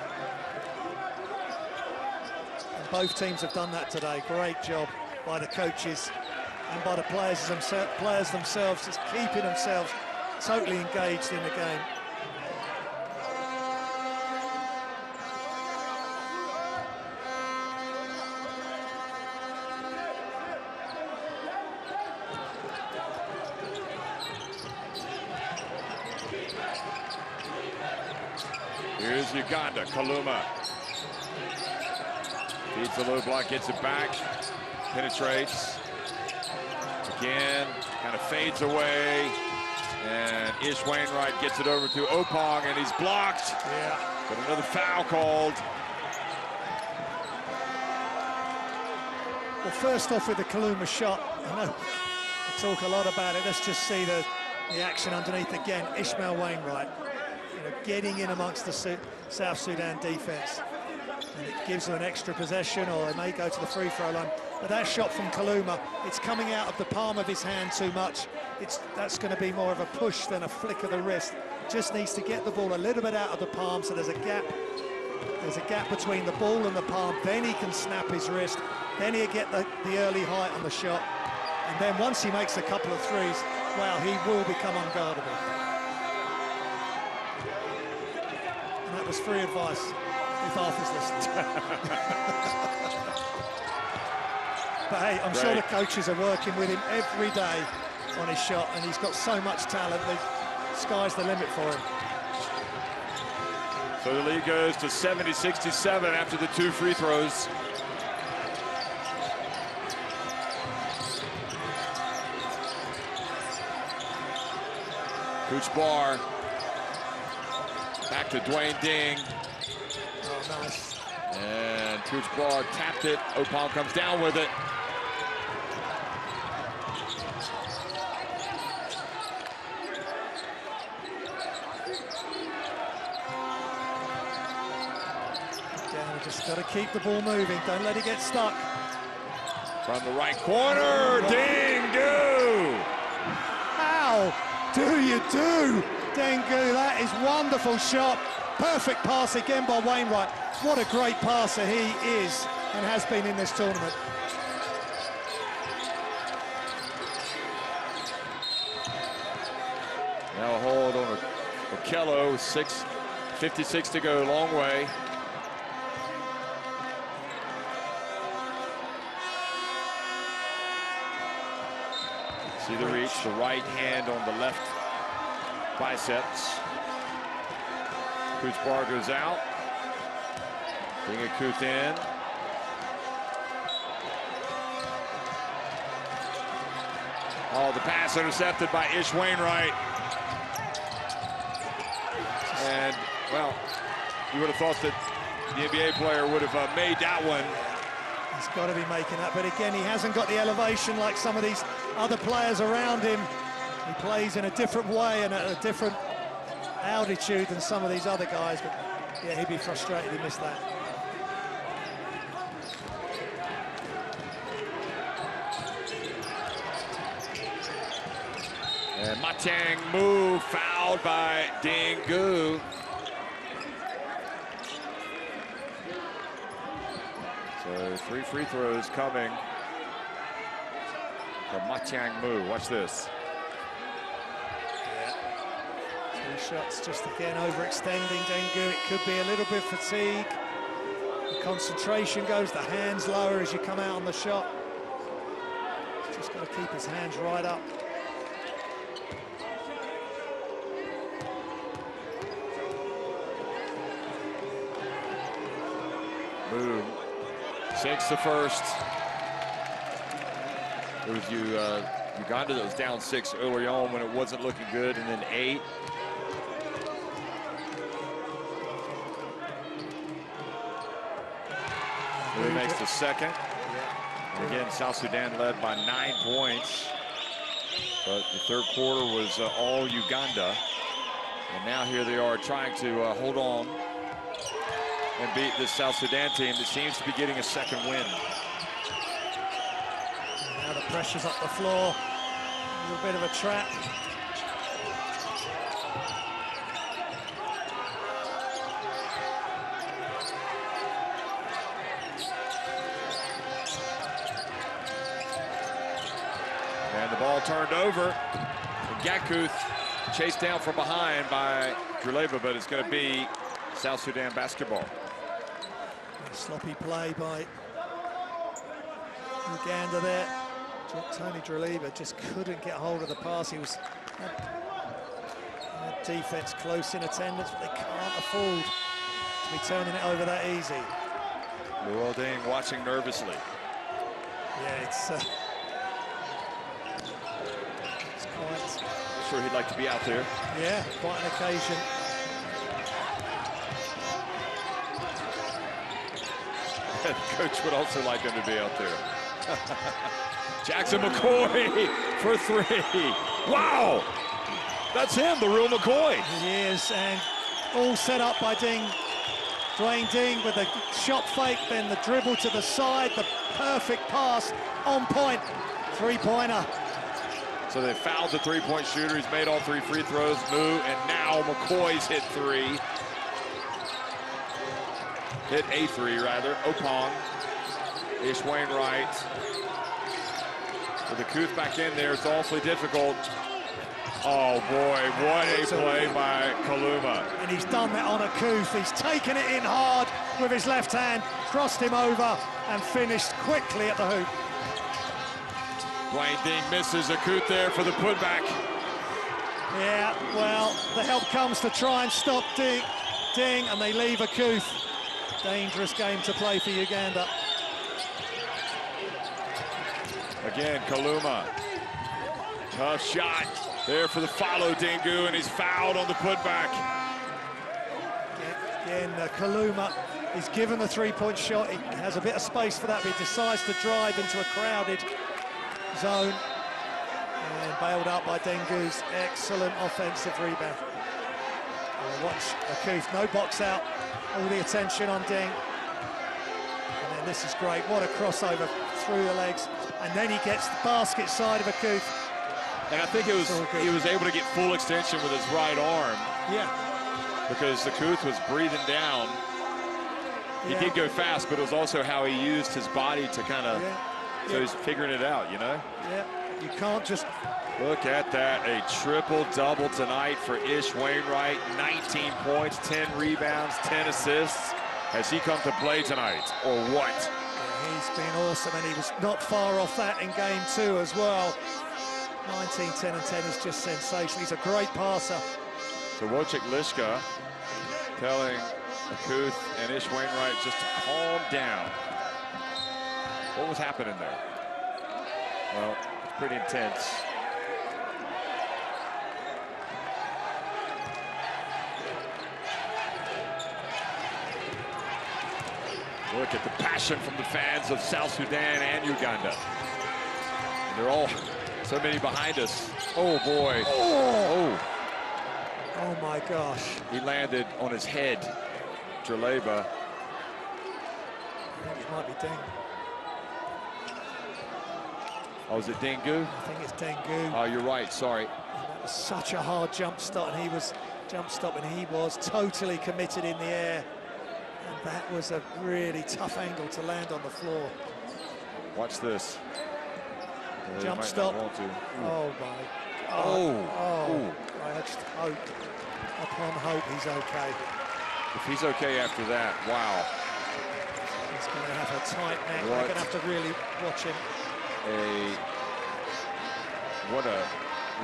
both teams have done that today. Great job by the coaches and by the players themselves, just keeping themselves totally engaged in the game. Here's Uganda, Kaluma. Feeds the low block, gets it back, penetrates. Again, kind of fades away. And Ish Wainwright gets it over to Opong, and he's blocked. Yeah. But another foul called. Well, first off with the Kaluma shot, I know we talk a lot about it. Let's just see the action underneath again. Ishmael Wainwright, getting in amongst the South Sudan defense. And it gives them an extra possession, or they may go to the free throw line. But that shot from Kaluma, it's coming out of the palm of his hand too much. That's going to be more of a push than a flick of the wrist. Just needs to get the ball a little bit out of the palm, so there's a gap. There's a gap between the ball and the palm. Then he can snap his wrist. Then he'll get the early height on the shot. And then once he makes a couple of threes, wow, he will become unguardable. And that was free advice, if Arthur's listening. But hey, I'm sure the coaches are working with him every day on his shot, and he's got so much talent. The sky's the limit for him. So the lead goes to 70-67 after the 2 free throws. Cooch Bar. Back to Dwayne Ding. Oh, nice. And Cooch Bar tapped it. Opong comes down with it. Just got to keep the ball moving. Don't let it get stuck. From the right corner, Dingu! How do you do, Dingu? That is wonderful shot. Perfect pass again by Wainwright. What a great passer he is and has been in this tournament. Now a hold on Okello, 6:56 to go, long way. See the reach, the right hand on the left biceps. Cooch Bar goes out. Bring a Kuth in. Oh, the pass intercepted by Ish Wainwright. And, well, you would have thought that the NBA player would have made that one. He's got to be making that, but again, he hasn't got the elevation like some of these other players around him. He plays in a different way and at a different altitude than some of these other guys, but yeah, he'd be frustrated he missed that. And Matang Mu fouled by Dingu. So 3 free throws coming from Matang Mu. Watch this. Yeah. 2 shots just again overextending Dingu. It could be a little bit fatigue. The concentration goes, the hands lower as you come out on the shot. Just got to keep his hands right up. Mu sinks the first. It was Uganda that was down 6 early on when it wasn't looking good, and then 8. Mu makes the second. And again, South Sudan led by 9 points. But the third quarter was all Uganda. And now here they are trying to hold on and beat this South Sudan team that seems to be getting a second win. Now the pressure's up the floor. A little bit of a trap. And the ball turned over. And Gakuth chased down from behind by Druleva, but it's going to be South Sudan basketball. Sloppy play by Uganda there. Tony Druleva just couldn't get hold of the pass. He was had defense close in attendance, but they can't afford to be turning it over that easy. Luol Deng watching nervously. Yeah, it's quite. I'm sure he'd like to be out there. Yeah, quite an occasion. The coach would also like him to be out there. Jackson McCoy for 3. Wow! That's him, the real McCoy. He is, and all set up by Dwayne Ding with the shot fake, then the dribble to the side, the perfect pass, on point, 3-pointer. So they fouled the 3-point shooter. He's made all 3 free throws, Mu, and now McCoy's hit 3. Hit a 3, rather. Opong. Ish Wainwright. With the Kuth back in there, it's awfully difficult. Oh boy, what a play by Kaluma. And he's done that on a Kuth. He's taken it in hard with his left hand, crossed him over, and finished quickly at the hoop. Dwayne Ding misses a Kuth there for the putback. Yeah, well, the help comes to try and stop Ding, and they leave a Kuth. Dangerous game to play for Uganda. Again, Kaluma. Tough shot there for the follow, Dingu, and he's fouled on the putback. Again, Kaluma is given the 3-point shot. He has a bit of space for that, but he decides to drive into a crowded zone. And bailed out by Dengu's excellent offensive rebound. Watch Akuth, no box out. All the attention on Ding. And then this is great. What a crossover through the legs. And then he gets the basket side of Akuth. And I think he was able to get full extension with his right arm. Yeah. Because the Kuth was breathing down. He did go fast, but it was also how he used his body to kind of, so he's figuring it out, you know? Yeah, you can't just... Look at that, a triple-double tonight for Ish Wainwright. 19 points, 10 rebounds, 10 assists. Has he come to play tonight, or what? Yeah, he's been awesome, and he was not far off that in game 2 as well. 19, 10, and 10 is just sensational. He's a great passer. So Wojciech Liszka telling Akuth and Ish Wainwright just to calm down. What was happening there? Well, it's pretty intense. Look at the passion from the fans of South Sudan and Uganda. And they're all so many behind us. Oh boy. Oh. Oh my gosh. He landed on his head. Druleva. I think it might be Ding. Oh, is it Dingu? I think it's Dingu. Oh, you're right, sorry. was such a hard jump stop, and he was totally committed in the air. And that was a really tough angle to land on the floor. Watch this. Jump stop. Oh my. Oh. I just hope, upon hope, he's okay. If he's okay after that, wow. He's going to have a tight neck. They're going to have to really watch him. What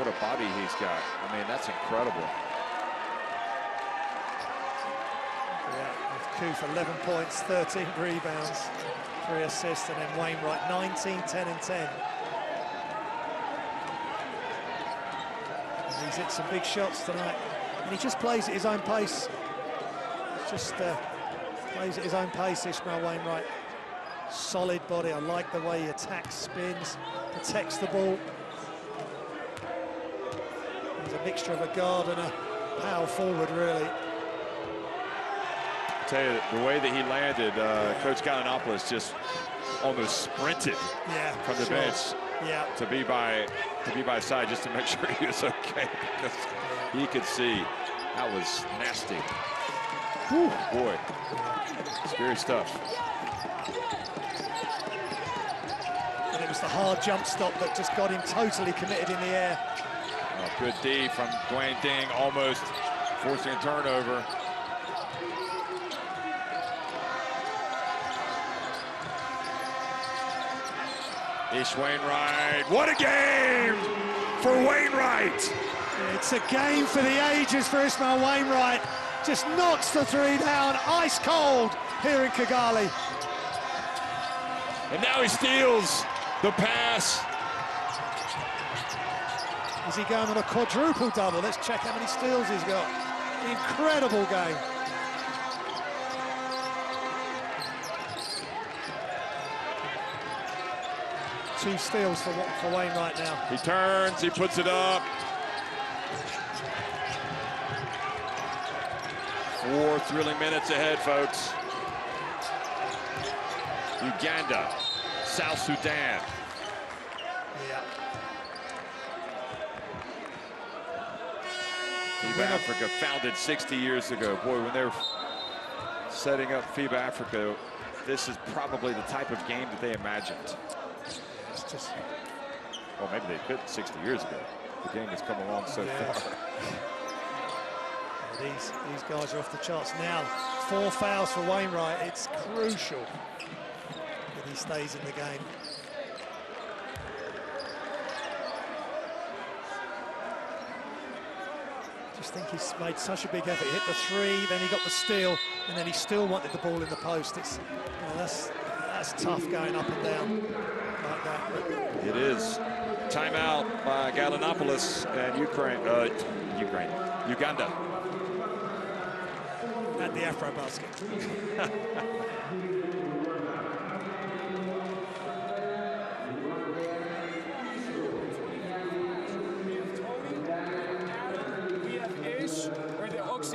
a body he's got. I mean, that's incredible. Yeah, Koof 11 points, 13 rebounds, 3 assists, and then Wainwright 19, 10, and 10. And he's hit some big shots tonight, and he just plays at his own pace. Just plays at his own pace, Ishmael Wainwright. Solid body. I like the way he attacks, spins, protects the ball. He's a mixture of a guard and a power forward, really. I tell you, the way that he landed, Coach Galanopoulos just almost sprinted from the bench to be by his side just to make sure he was okay, because he could see that was nasty. Whew, boy, scary stuff. And it was the hard jump stop that just got him totally committed in the air. Oh, good D from Dwayne Ding, almost forcing a turnover. Ish Wainwright, what a game for Wainwright! It's a game for the ages for Ishmael Wainwright. Just knocks the three down, ice cold here in Kigali. And now he steals the pass. Is he going on a quadruple double? Let's check how many steals he's got. Incredible game. Two steals for Wainwright now. He turns, he puts it up. 4 thrilling minutes ahead, folks. Uganda, South Sudan. Yeah. FIBA Africa, founded 60 years ago. Boy, when they were setting up FIBA Africa, this is probably the type of game that they imagined. It's just... Well, maybe they couldn't 60 years ago. The game has come along so far. These guys are off the charts now. 4 fouls for Wainwright. It's crucial that he stays in the game. Just think he's made such a big effort. He hit the 3, then he got the steal, and then he still wanted the ball in the post. It's, you know, that's tough going up and down like that. But it is. Timeout by Galanopoulos and Uganda. At the AfroBasket.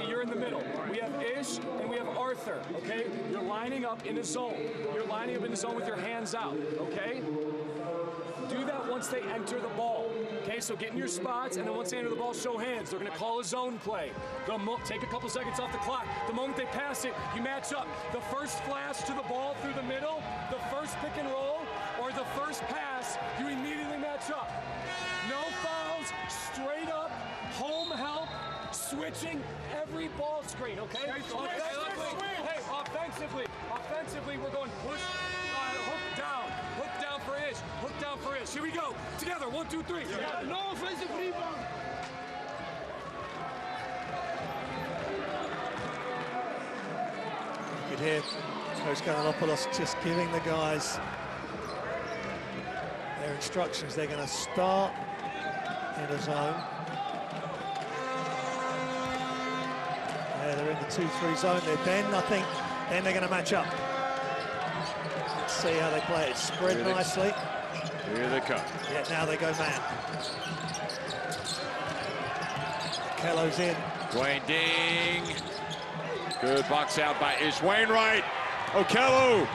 You're in the middle. We have Ish and we have Arthur, okay? You're lining up in a zone. You're lining up in the zone with your hands out, okay? Do that once they enter the ball, okay? So get in your spots, and then once they enter the ball, show hands. They're going to call a zone play. Take a couple seconds off the clock. The moment they pass it, you match up. The first flash to the ball through the middle, the first pick and roll, or the first pass, you immediately match up. No fouls, straight up, home help, switching every ball screen, okay? Hey, offensively, we're going push, hook down for Ish, hook down for Ish. Here we go, together, 1, 2, 3. No offensive rebound. You could hear Coach Galanopoulos just giving the guys their instructions. They're going to start in a zone. They're in the 2-3 zone. Then they're going to match up. Let's see how they play it. Spread nicely. Here they come. Yeah, now they go man. Kello's in. Dwayne Ding. Good box out by Ish Wainwright. Okello.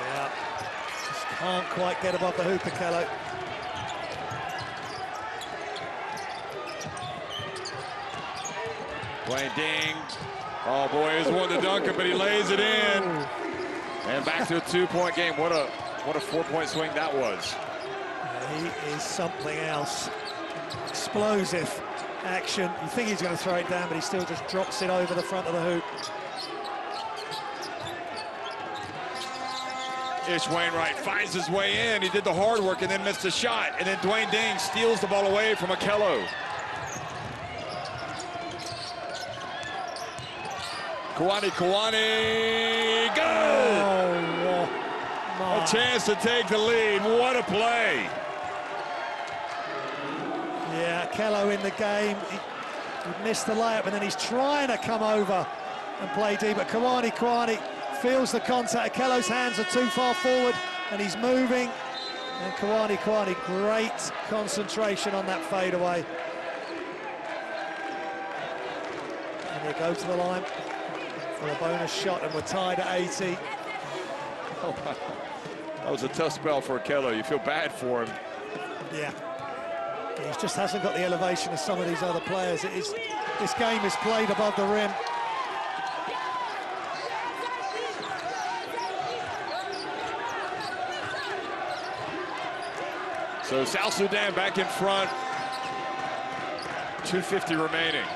Yeah. Just can't quite get above the hoop, Okello. Dwayne Ding. Oh boy, he's one to dunk it, but he lays it in. And back to a 2-point game. What a 4-point swing that was. He is something else. Explosive action. You think he's going to throw it down, but he still just drops it over the front of the hoop. Ish Wainwright finds his way in. He did the hard work and then missed a shot. And then Dwayne Ding steals the ball away from Akello. Kawani, good! Oh, a chance to take the lead. What a play. Yeah, Akello in the game. He missed the layup, and then he's trying to come over and play deep. But Kawani feels the contact. Akello's hands are too far forward, and he's moving. And Kawani, great concentration on that fadeaway. And they go to the line for a bonus shot, and we're tied at 80. Oh, that was a tough spell for Akello. You feel bad for him. Yeah. He just hasn't got the elevation of some of these other players. This game is played above the rim. So South Sudan back in front. 2:50 remaining.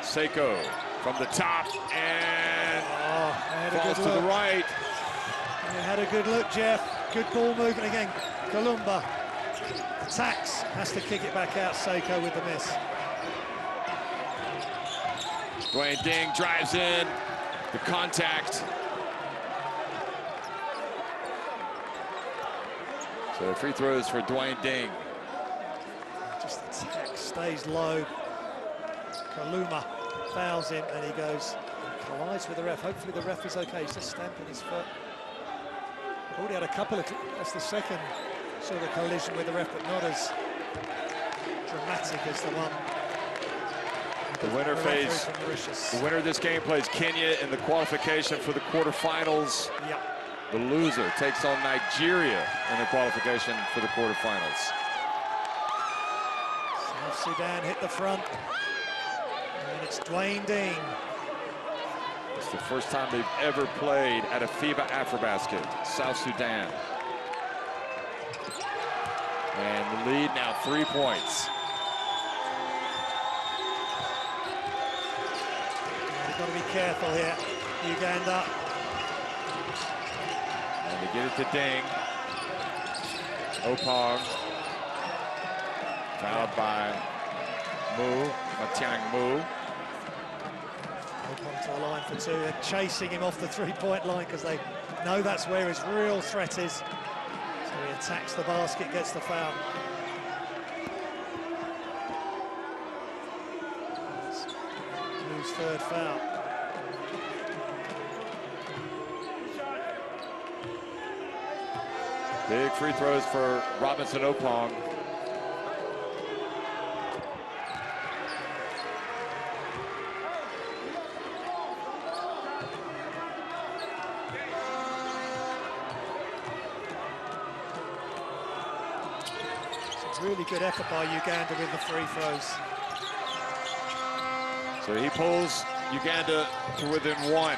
Seiko from the top and falls to the right. He had a good look, Jeff. Good ball movement again. Kalumba attacks, has to kick it back out. Seiko with the miss. Dwayne Ding drives in. The contact. So free throws for Dwayne Ding. Just attacks, stays low. Kaluma fouls him and he goes, collides with the ref. Hopefully the ref is okay. He's just stamping his foot. Already had a couple of, that's the second sort of collision with the ref, but not as dramatic as the one. The winner of this game plays Kenya in the qualification for the quarterfinals. Yep. The loser takes on Nigeria in the qualification for the quarterfinals. South Sudan hit the front. And it's Dwayne Ding. It's the first time they've ever played at a FIBA AfroBasket, South Sudan. And the lead now 3 points. You've got to be careful here, Uganda. And they get it to Ding. Opong. Fouled by Matiang Mu. Opong to the line for two. They're chasing him off the three-point line because they know that's where his real threat is. So he attacks the basket, gets the foul. Mu's third foul. Big free throws for Robinson Opong. It's a really good effort by Uganda with the free throws. So he pulls Uganda to within one.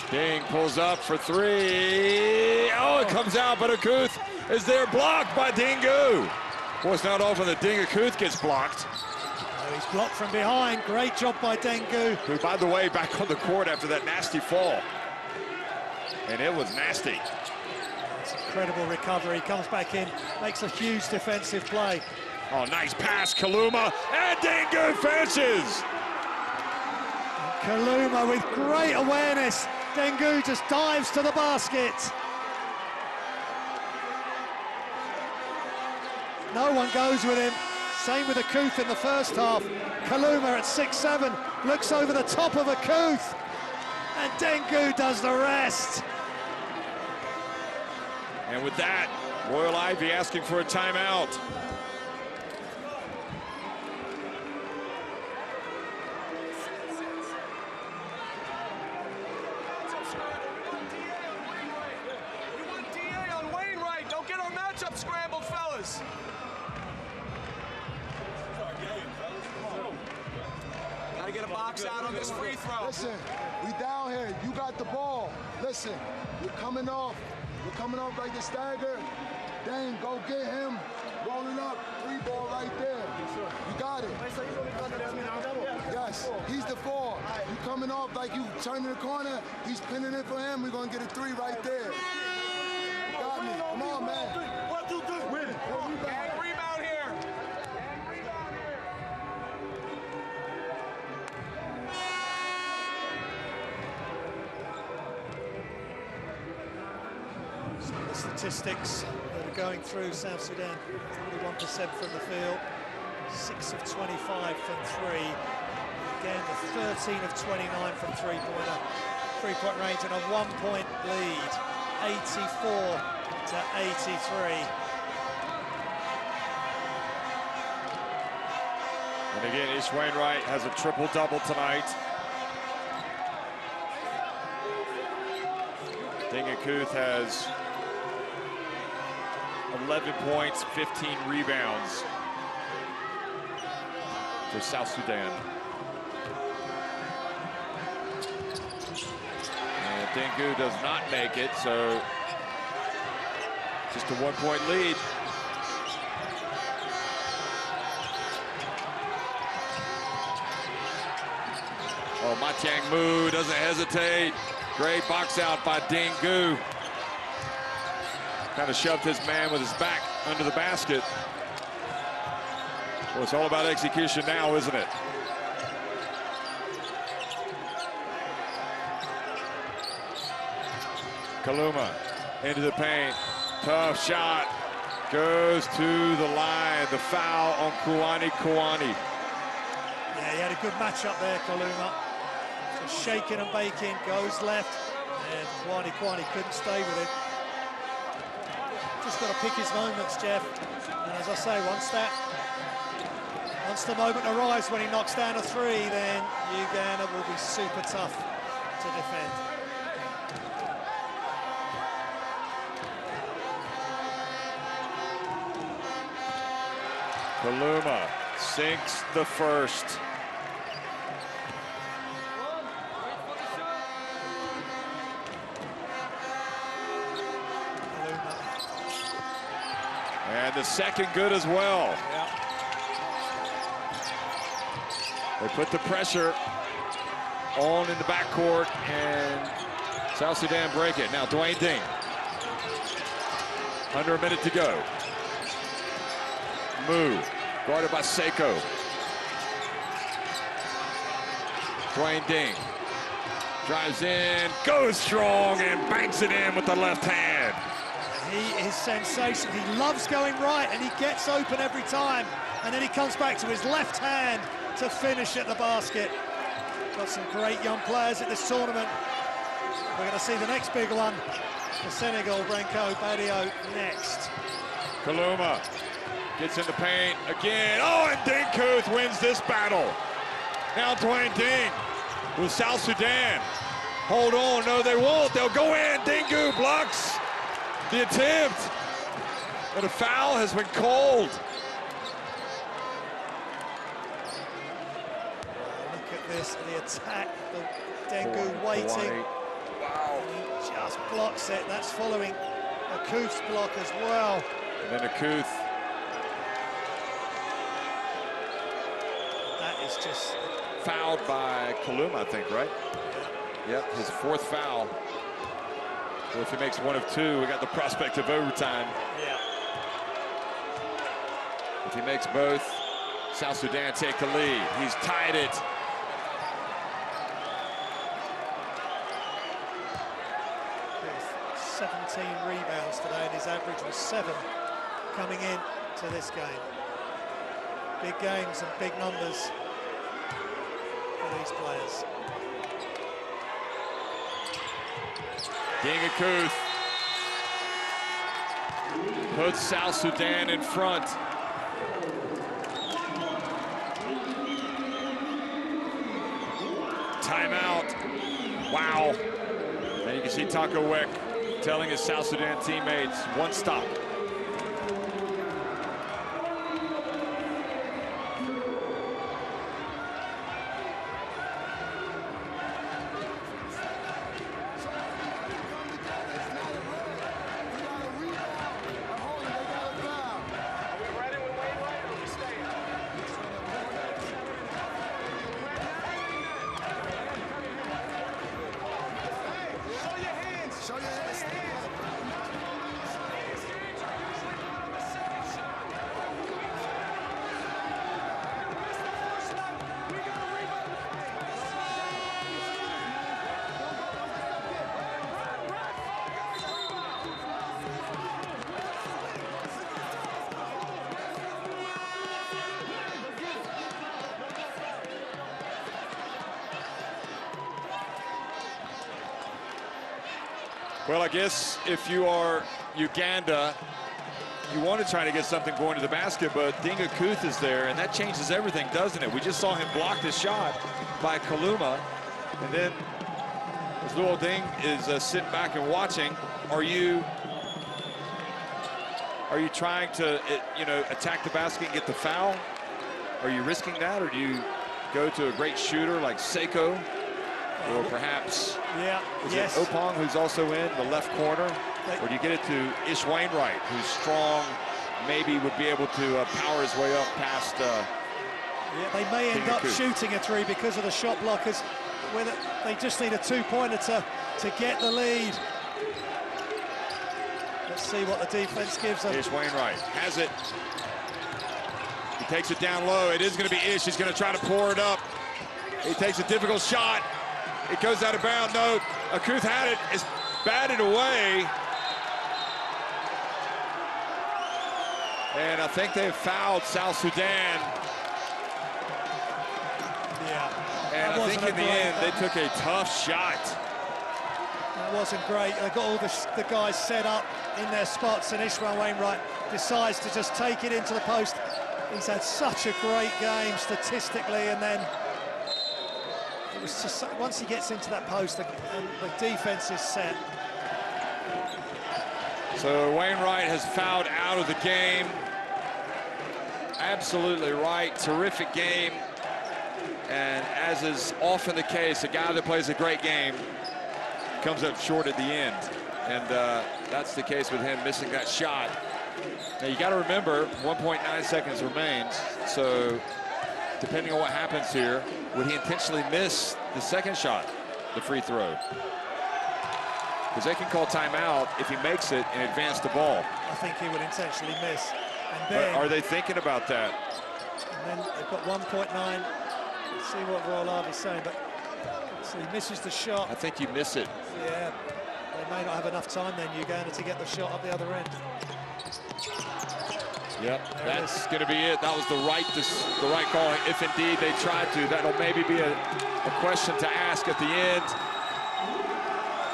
Ding pulls up for three. Oh, it comes out, but Akuth is there, blocked by Dingu. Boy, it's not often that Ding Akuth gets blocked. Oh, he's blocked from behind. Great job by Dengu. Who, by the way, back on the court after that nasty fall. And it was nasty. It's incredible recovery. Comes back in, makes a huge defensive play. Oh, nice pass, Kaluma, and Dingu finishes. Kaluma with great awareness. Dengu just dives to the basket. No one goes with him. Same with Akuth in the first half. Kaluma at 6'7", looks over the top of Akuth. And Dengu does the rest. And with that, Royal Ivy asking for a timeout. to box out on this free throw. Listen, we down here. You got the ball. Listen, you're coming off. You're coming off like the stagger. Dang, go get him. Rolling up. 3 ball right there. You got it. Yes, he's the 4. You coming off like you turning the corner. He's pinning it for him. We're going to get a 3 right there. You got me. Come on, man. 1, 2, 3. Win. And rebound here. The statistics that are going through South Sudan: 41% from the field, 6 of 25 from 3. Again, the 13 of 29 from three-point range, and a 1-point lead, 84 to 83. And again, Ish Wainwright has a triple-double tonight. Dingakuth has 11 points, 15 rebounds for South Sudan. And Dingu does not make it, so just a 1-point lead. Oh, Matiang Mu doesn't hesitate. Great box out by Dingu. Kind of shoved his man with his back under the basket. Well, it's all about execution now, isn't it? Kaluma into the paint. Tough shot. Goes to the line. The foul on Kuani. Yeah, he had a good matchup there, Kaluma. So shaking and baking, goes left, and Kwani couldn't stay with him. Just got to pick his moments, Jeff. And as I say, once the moment arrives when he knocks down a 3, then Uganda will be super tough to defend. Kaluma sinks the first. And the second good as well. Yeah. They put the pressure on in the backcourt, and South Sudan break it. Now Dwayne Ding. Under a minute to go. Mu, guarded by Seiko. Dwayne Ding drives in, goes strong, and banks it in with the left hand. He is sensational. He loves going right, and he gets open every time. And then he comes back to his left hand to finish at the basket. Got some great young players at this tournament. We're going to see the next big one for Senegal. Branko Badio next. Kaluma gets in the paint again. Oh, and Dinkuth wins this battle. Now Dwayne Ding with South Sudan. Hold on, no they won't. They'll go in. Dingu blocks the attempt, but a foul has been called. Look at this, the attack, the Dengu waiting. Wow. He just blocks it. That's following Akuth's block as well. And then Akuth. That is just... Fouled by Kaluma, I think, right? Yep, his 4th foul. So if he makes 1 of 2, we got the prospect of overtime. Yeah. If he makes both, South Sudan take the lead. He's tied it. With 17 rebounds today, and his average was 7 coming in to this game. Big games and big numbers for these players. Dingakuth puts South Sudan in front. Timeout. Wow. And you can see Taco Weck telling his South Sudan teammates, 1 stop. Well, I guess if you are Uganda, you want to try to get something going to the basket, but Dinga Kuth is there, and that changes everything, doesn't it? We just saw him block the shot by Kaluma, and then as Luol Deng is sitting back and watching, are you trying to, attack the basket and get the foul? Are you risking that, or do you go to a great shooter like Seiko, or perhaps it Opong, who's also in the left corner, or do you get it to Ish Wainwright, who's strong, maybe would be able to power his way up past they may end up shooting a three because of the shot blockers. They just need a two-pointer to get the lead. Let's see what the defense gives them. Ish Wainwright has it. He takes it down low. It is going to be Ish. He's going to try to pour it up. He takes a difficult shot. It goes out of bounds. No, Akuth had it. It's batted away. And I think they've fouled South Sudan. Yeah. And I think in the end, they took a tough shot. That wasn't great. They got all the guys set up in their spots, and Ishmael Wainwright decides to just take it into the post. He's had such a great game statistically, and then it was just once he gets into that post, the defense is set. So Wainwright has fouled out of the game. Absolutely right. Terrific game. And as is often the case, a guy that plays a great game comes up short at the end. And that's the case with him missing that shot. Now, you got to remember, 1.9 seconds remains. So depending on what happens here, would he intentionally miss the second shot, the free throw? Because they can call timeout if he makes it and advance the ball. I think he would intentionally miss. And then, but are they thinking about that? And then they've got 1.9. Let's see what Royal Art is saying, but so he misses the shot. I think you miss it. Yeah, they may not have enough time then, Uganda, to get the shot up the other end. Yep, that's going to be it. That was the right call. If indeed they tried to, that'll maybe be a question to ask at the end.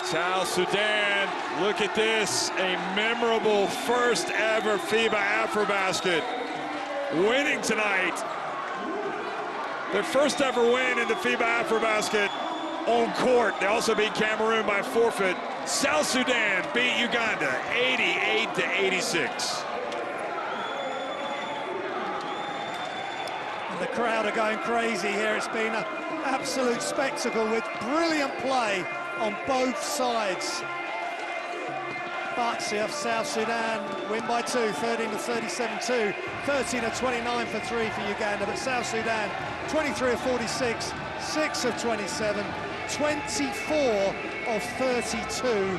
South Sudan, look at this, a memorable first ever FIBA AfroBasket, winning tonight. Their first ever win in the FIBA AfroBasket on court. They also beat Cameroon by forfeit. South Sudan beat Uganda 88-86. And the crowd are going crazy here. It's been an absolute spectacle with brilliant play on both sides. But South Sudan win by 2, 13-37-2, 13-29 for 3 for Uganda. But South Sudan, 23 of 46, 6 of 27, 24 of 32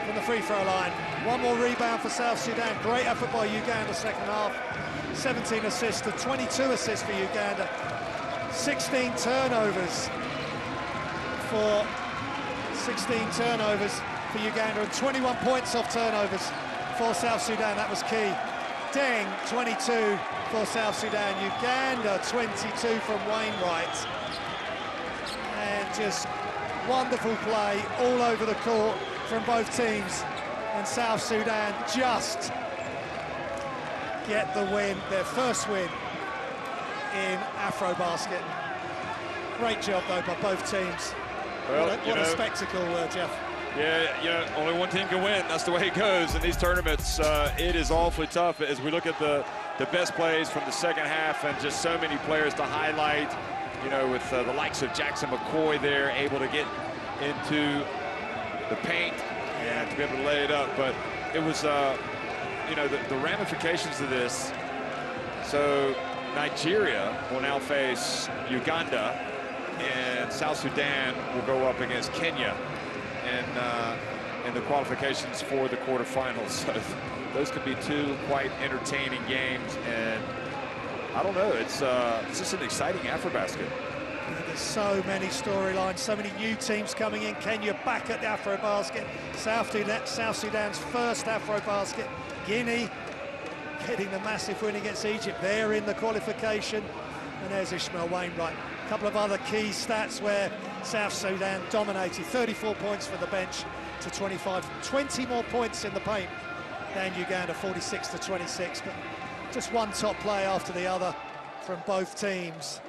from the free throw line. One more rebound for South Sudan. Great effort by Uganda second half. 17 assists to 22 assists for Uganda. 16 turnovers for Uganda, and 21 points off turnovers for South Sudan. That was key. Deng, 22 for South Sudan. Uganda, 22 from Wainwright. And just wonderful play all over the court from both teams. And South Sudan just get the win, their first win in AfroBasket. Great job, though, by both teams. Well, what a spectacle, Jeff. Yeah, only one team can win. That's the way it goes in these tournaments. It is awfully tough as we look at the best plays from the second half, and just so many players to highlight, with the likes of Jackson McCoy there, able to get into the paint and to be able to lay it up. But it was, the ramifications of this. So Nigeria will now face Uganda, and South Sudan will go up against Kenya in the qualifications for the quarterfinals. So those could be two quite entertaining games, and I don't know, it's just an exciting AfroBasket. There's so many storylines, so many new teams coming in. Kenya back at the AfroBasket. South Sudan's first AfroBasket. Guinea getting the massive win against Egypt. They're in the qualification. And there's Ishmael Wainwright. A couple of other key stats where South Sudan dominated. 34 points for the bench to to 25. 20 more points in the paint than Uganda, 46 to 26. But just one top play after the other from both teams.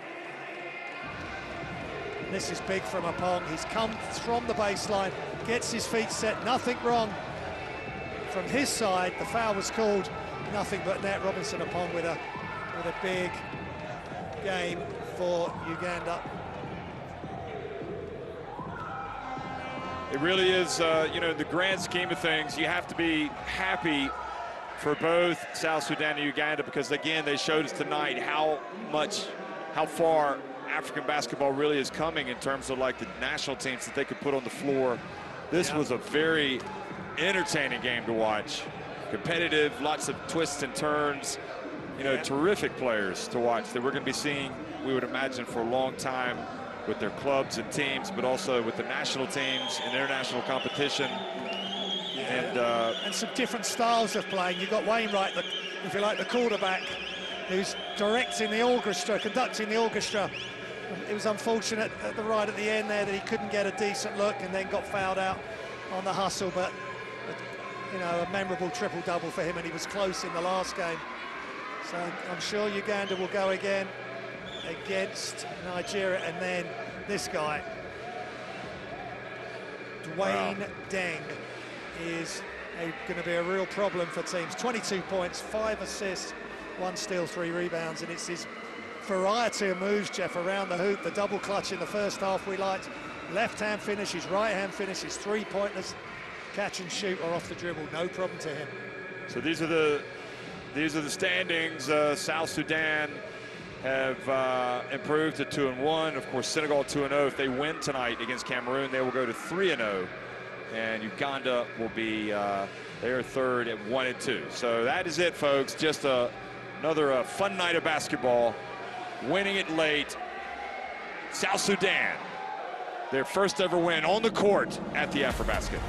This is big from Apong. He's come from the baseline, gets his feet set, nothing wrong from his side. The foul was called, nothing but net. Robinson Apong with a big game for Uganda. It really is, you know, in the grand scheme of things, you have to be happy for both South Sudan and Uganda, because again, they showed us tonight how far African basketball really is coming in terms of like the national teams that they could put on the floor. This was a very entertaining game to watch. Competitive, lots of twists and turns, you know, terrific players to watch that we're going to be seeing, we would imagine, for a long time with their clubs and teams, but also with the national teams in international competition. And some different styles of playing. You've got Wainwright, if you like, the quarterback, who's directing the orchestra, conducting the orchestra. It was unfortunate at the end there that he couldn't get a decent look and then got fouled out on the hustle, but you know, a memorable triple-double for him, and he was close in the last game. So I'm sure Uganda will go again against Nigeria, and then this guy, Dwayne Deng, is going to be a real problem for teams. 22 points, 5 assists, 1 steal, 3 rebounds, and it's his variety of moves, Jeff, around the hoop. The double clutch in the first half we liked. Left-hand finish, his right-hand finish, his three-pointers, catch and shoot or off the dribble, no problem to him. So these are the standings. South Sudan have improved to 2-1. Of course, Senegal 2-0. If they win tonight against Cameroon, they will go to 3-0. And Uganda will be they're third at 1-2. So that is it, folks. Just another fun night of basketball. Winning it late. South Sudan, their first ever win on the court at the AfroBasket.